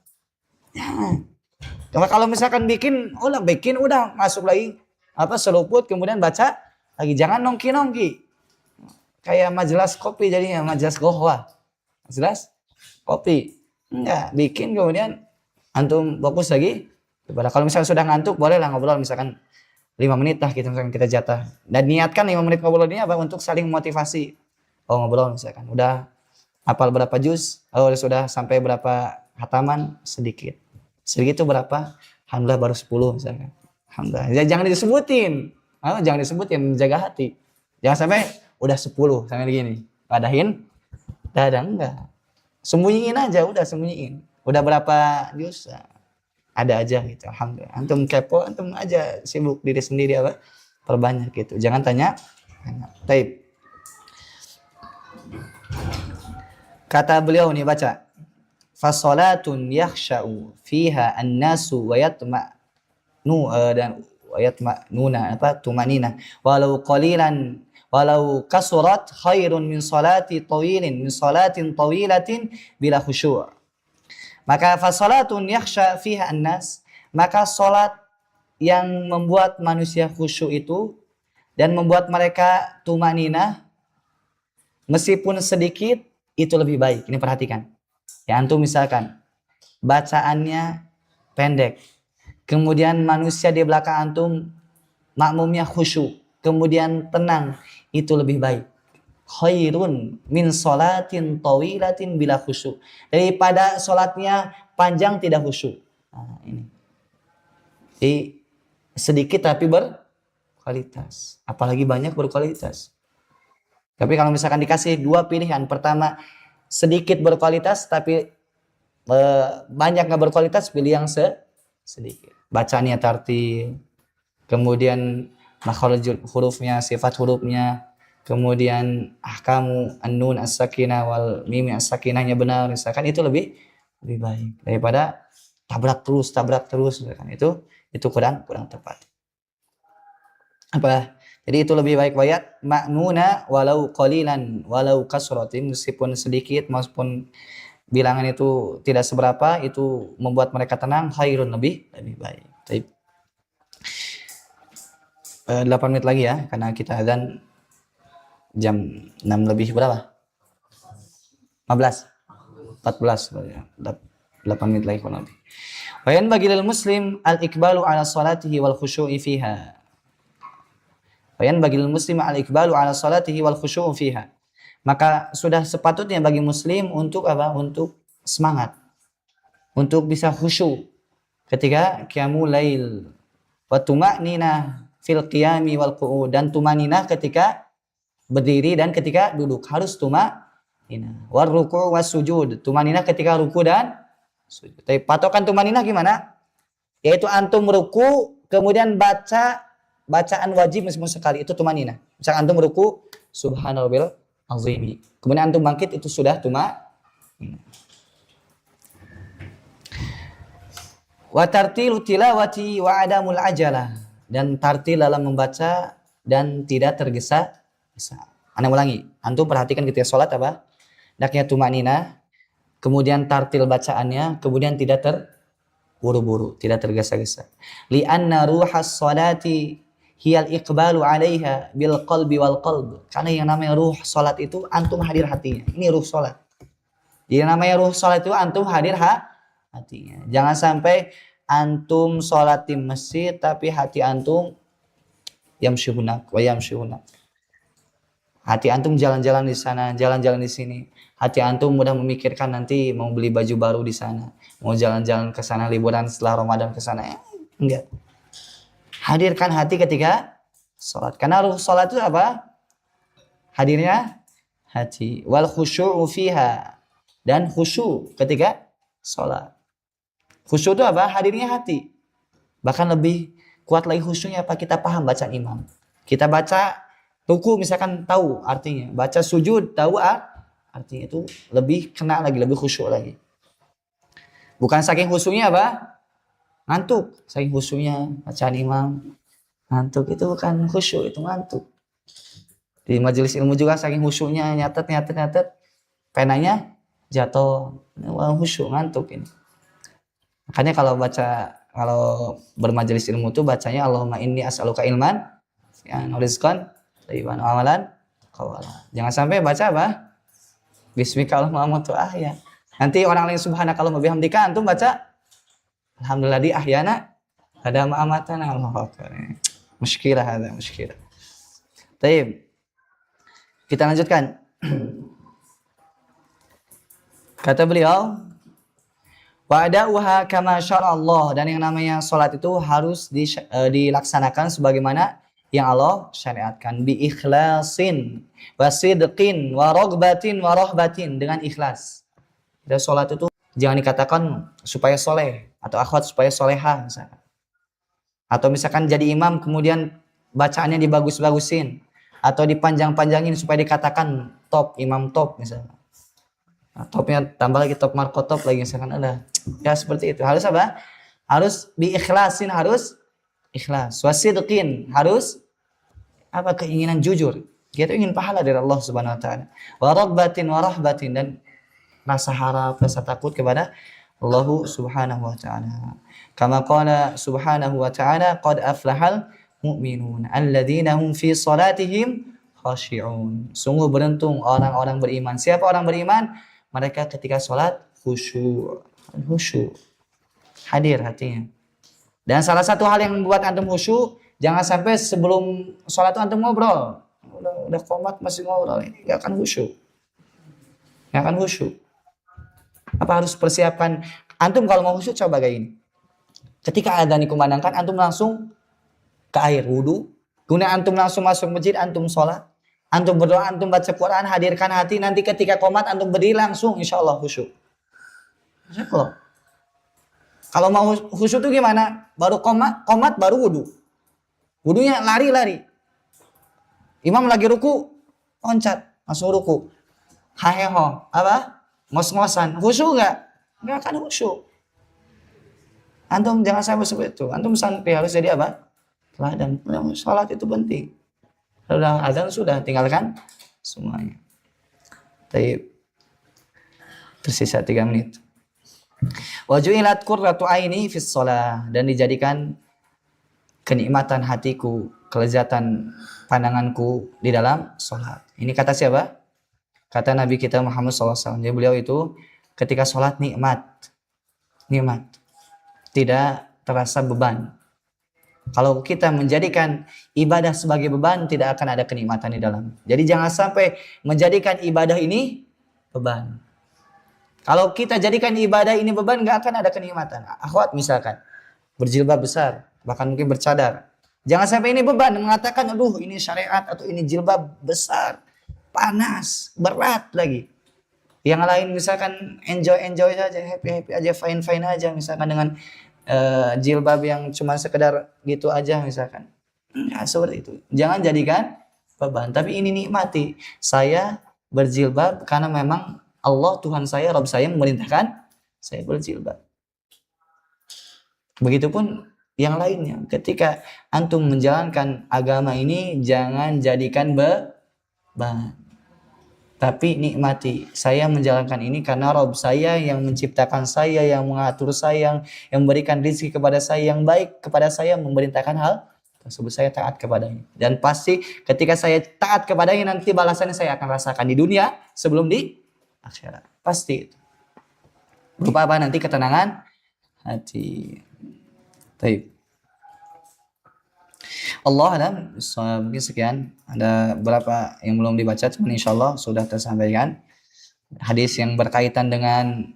Jangan. Kalau misalkan bikin udah masuk lagi seluput kemudian baca lagi. Jangan nongki-nongki. Kayak majelis kopi jadinya, majelis gohwa. Majelis kopi. Enggak, bikin kemudian antum fokus lagi. Kalau misalnya sudah ngantuk bolehlah ngobrol misalkan 5 menit lah kita jatah. Dan niatkan 5 menit ngobrol ini apa? Untuk saling motivasi. Oh ngobrol misalkan. Udah hafal berapa juz? Oh sudah sampai berapa hataman? Sedikit. Sedikit itu berapa? Alhamdulillah baru 10 misalkan. Alhamdulillah. Ya, jangan disebutin. Jangan disebutin, menjaga hati. Jangan sampai udah 10 sampai begini. Padahin. Dadang enggak. Sembunyiin aja, udah sembunyiin. Udah berapa juz? Ada aja gitu. Alhamdulillah. Antum kepo, antum aja sibuk diri sendiri perbanyak gitu. Jangan tanya. Taib. Kata beliau nih baca. Fasolatun yakhsha'u fiha an-nasu wa yatma'nu dan wa yatma'nuna tumanina walau qalilan walau kasurat khairun min salatin tawilatin bila khusyu'. Maka fasolatun yakhsha fiha an-nas, maka salat yang membuat manusia khusyuk itu dan membuat mereka tumanina meskipun sedikit itu lebih baik. Ini perhatikan. Ya antum misalkan bacaannya pendek. Kemudian manusia di belakang antum makmumnya khusyuk, kemudian tenang, itu lebih baik. Khairun min salatin tawilatin bila khusyuk. Daripada salatnya panjang tidak khusyuk. Nah, ini. Jadi sedikit tapi berkualitas. Apalagi banyak berkualitas. Tapi kalau misalkan dikasih 2 pilihan. Pertama, sedikit berkualitas tapi banyak nggak berkualitas, pilih yang sedikit. Bacaannya tartil. Kemudian makhrajul hurufnya, sifat hurufnya. Kemudian ahkamu an-nun as-sakinah wal mim as-sakinahnya benar, misalkan itu lebih baik daripada tabrak terus kan itu kurang tepat. Apa? Jadi itu lebih baik wayat ma'nuna walau qalilan walau kasratin, meskipun sedikit maupun bilangan itu tidak seberapa, itu membuat mereka tenang, khairun, lebih baik. Baik. 8 menit lagi ya, karena kita azan jam 6 lebih berapa? 15 14 8 menit lagi kurang lebih. Wa yanbaghi lil muslim al-iqbalu ala salatihi wal khusyu'i fiha. Wa yanbaghi lil muslim al-iqbalu ala salatihi wal khusyu'u fiha. Maka sudah sepatutnya bagi muslim untuk apa? Untuk semangat, untuk bisa khusyuk ketika qiyamul lail, wa tuma'ninah fil qiyami wal qu'ud, dan tumaninah ketika berdiri dan ketika duduk, harus tumaninah. War ruku' was sujud, tumaninah ketika ruku dan sujud. Tapi patokan tumaninah gimana? Yaitu antum ruku kemudian bacaan wajib meskipun sekali, itu tumaninah. Misal antum ruku subhanallah azimi, kemudian antum bangkit, itu sudah tumaninah. Wa tartilu tilawati wa adamul ajalah, dan tartil dalam membaca dan tidak tergesa-gesa. Ana ulangi, antum perhatikan ketika sholat apa? Hendaknya tumaninah, kemudian tartil bacaannya, kemudian tidak terburu-buru, tidak tergesa-gesa. Li'anna ruhas sholati hiyal iqbalu 'alaiha bil qalbi wal qalb. Karena yang namanya ruh salat itu antum hadir hatinya. Ini ruh salat. Yang namanya ruh salat itu antum hadir hatinya. Jangan sampai antum salat di masjid tapi hati antum yamshuhunak wa yamshuhunak. Hati antum jalan-jalan di sana, jalan-jalan di sini. Hati antum mudah memikirkan nanti mau beli baju baru di sana, mau jalan-jalan ke sana liburan setelah Ramadan ke sana. Enggak. Hadirkan hati ketika salat. Karena ruh salat itu apa? Hadirnya hati. Wal khusyu'u fiha, dan khusyuk ketika salat. Khusyuk itu apa? Hadirnya hati. Bahkan lebih kuat lagi khusyuknya apa? Kita paham bacaan imam. Kita baca ruku misalkan tahu artinya, baca sujud tahu artinya, itu lebih kena lagi, lebih khusyuk lagi. Bukan saking khusyuknya apa? Ngantuk. Saking khusyuknya bacaan imam ngantuk, itu bukan khusyuk, itu ngantuk. Di majelis ilmu juga saking khusyuknya nyatet penanya jatuh, khusyuk, ngantuk ini. Makanya kalau bermajelis ilmu tuh bacanya Allahumma inni as'aluka ilman rizqan thayyiban wa amalan qawala. Jangan sampai baca apa? Bismika Allahumma amutu ahya. Nanti orang lain subhanakallahumma bihamdika, antum baca alhamdulillah di ahyana ada ma'amatana. Allahu akbar. Muskilah ada, muskilah. Baik. Kita lanjutkan. Kata beliau, wa ada'uha kama syara'allah, dan yang namanya salat itu harus dilaksanakan sebagaimana yang Allah syariatkan, bi ikhlasin wa sidqin wa ragbatin wa rahbatin, dengan ikhlas. Dan salat itu jangan dikatakan supaya soleh atau akhwat supaya soleha misalkan. Atau misalkan jadi imam kemudian bacaannya dibagus-bagusin atau dipanjang-panjangin supaya dikatakan top, imam top misalkan. Nah, topnya tambah lagi top marko top lagi misalkan, ada. Ya seperti itu. Harus apa? Harus diikhlasin, harus ikhlas. Wasidqin, harus apa? Keinginan jujur. Kita ingin pahala dari Allah Subhanahu wa taala. Wa ragbatin wa rahbatin, dan rasa harap, rasa takut kepada Allah Subhanahu wa taala. Kama qala Subhanahu wa taala, qad aflahal mu'minun alladzina hum fi salatihim khashi'un. Sungguh beruntung orang-orang beriman. Siapa orang beriman? Mereka ketika salat khusyuk. Hadir hatinya. Dan salah satu hal yang membuat antum khusyuk, jangan sampai sebelum salat itu antum ngobrol. Udah qomat masih ngobrol, ini enggak akan khusyuk. Enggak akan khusyuk. Apa harus persiapkan? Antum kalau mau khusyuk coba kayak gini. Ketika adzan dikumandangkan, antum langsung ke air wudu. Kemudian antum langsung masuk masjid, antum sholat. Antum berdoa, antum baca Quran, hadirkan hati. Nanti ketika qomat, antum berdiri langsung, insya Allah khusyuk. Insya Allah. Kalau mau khusyuk itu gimana? Baru qomat baru wudu. Wudunya lari-lari. Imam lagi ruku, loncat, langsung ruku. Haheho, apa? Ngos-ngosan, khusyuk enggak? Enggak akan khusyuk. Antum jangan sampai seperti itu. Antum sampai harus jadi apa? Teladan. Salat itu penting. Sudah azan sudah, tinggalkan semuanya. Baik. Tersisa 3 menit. Wa ju'ilat qurratu aini fis shalah, dan dijadikan kenikmatan hatiku, kelezatan pandanganku di dalam salat. Ini kata siapa? Kata Nabi kita Muhammad SAW. Jadi beliau itu ketika salat nikmat. Tidak terasa beban. Kalau kita menjadikan ibadah sebagai beban, tidak akan ada kenikmatan di dalam. Jadi jangan sampai menjadikan ibadah ini beban. Kalau kita jadikan ibadah ini beban, nggak akan ada kenikmatan. Akhwat misalkan berjilbab besar, bahkan mungkin bercadar. Jangan sampai ini beban, mengatakan, aduh ini syariat atau ini jilbab besar, panas, berat lagi. Yang lain misalkan enjoy saja, happy aja, fine aja, misalkan dengan jilbab yang cuma sekedar gitu aja misalkan. Ya, seperti itu. Jangan jadikan beban, tapi ini nikmati. Saya berjilbab karena memang Allah Tuhan saya, Rabb saya memerintahkan saya berjilbab. Begitupun yang lainnya. Ketika antum menjalankan agama ini, jangan jadikan beban, tapi nikmati. Saya menjalankan ini karena Rabb saya yang menciptakan saya, yang mengatur saya, yang memberikan rezeki kepada saya, yang baik kepada saya, memerintahkan hal tersebut, saya taat kepadanya. Dan pasti ketika saya taat kepadanya, nanti balasannya saya akan rasakan di dunia sebelum di akhirat. Pasti itu. Berupa apa nanti? Ketenangan hati. Baik. Allah alam, mungkin sekian. Ada berapa yang belum dibaca, cuman insyaallah sudah tersampaikan. Hadis yang berkaitan dengan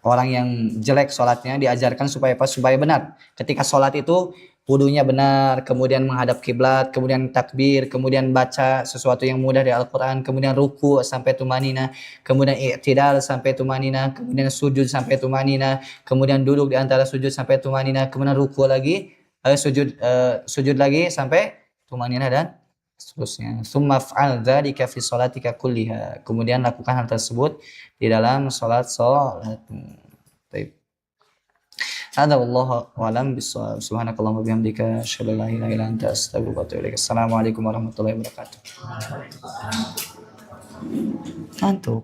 orang yang jelek sholatnya diajarkan supaya apa? Supaya benar. Ketika sholat itu wudunya benar, kemudian menghadap kiblat, kemudian takbir, kemudian baca sesuatu yang mudah di Al-Quran, kemudian ruku sampai tumanina, kemudian i'tidal sampai tumanina, kemudian sujud sampai tumanina, kemudian duduk di antara sujud sampai tumanina, kemudian ruku lagi, sujud lagi sampai tumanina dan seterusnya. Tsumma fa'al dzalika fi sholatika kulliha. Kemudian lakukan hal tersebut di dalam salatmu. Baik. Hadza wallahu a'lam bissawab. Subhanakallahumma bihamdika asyhadu an la ilaha illa anta astaghfiruka wa atubu ilaik. Assalamualaikum warahmatullahi wabarakatuh. Ngantuk.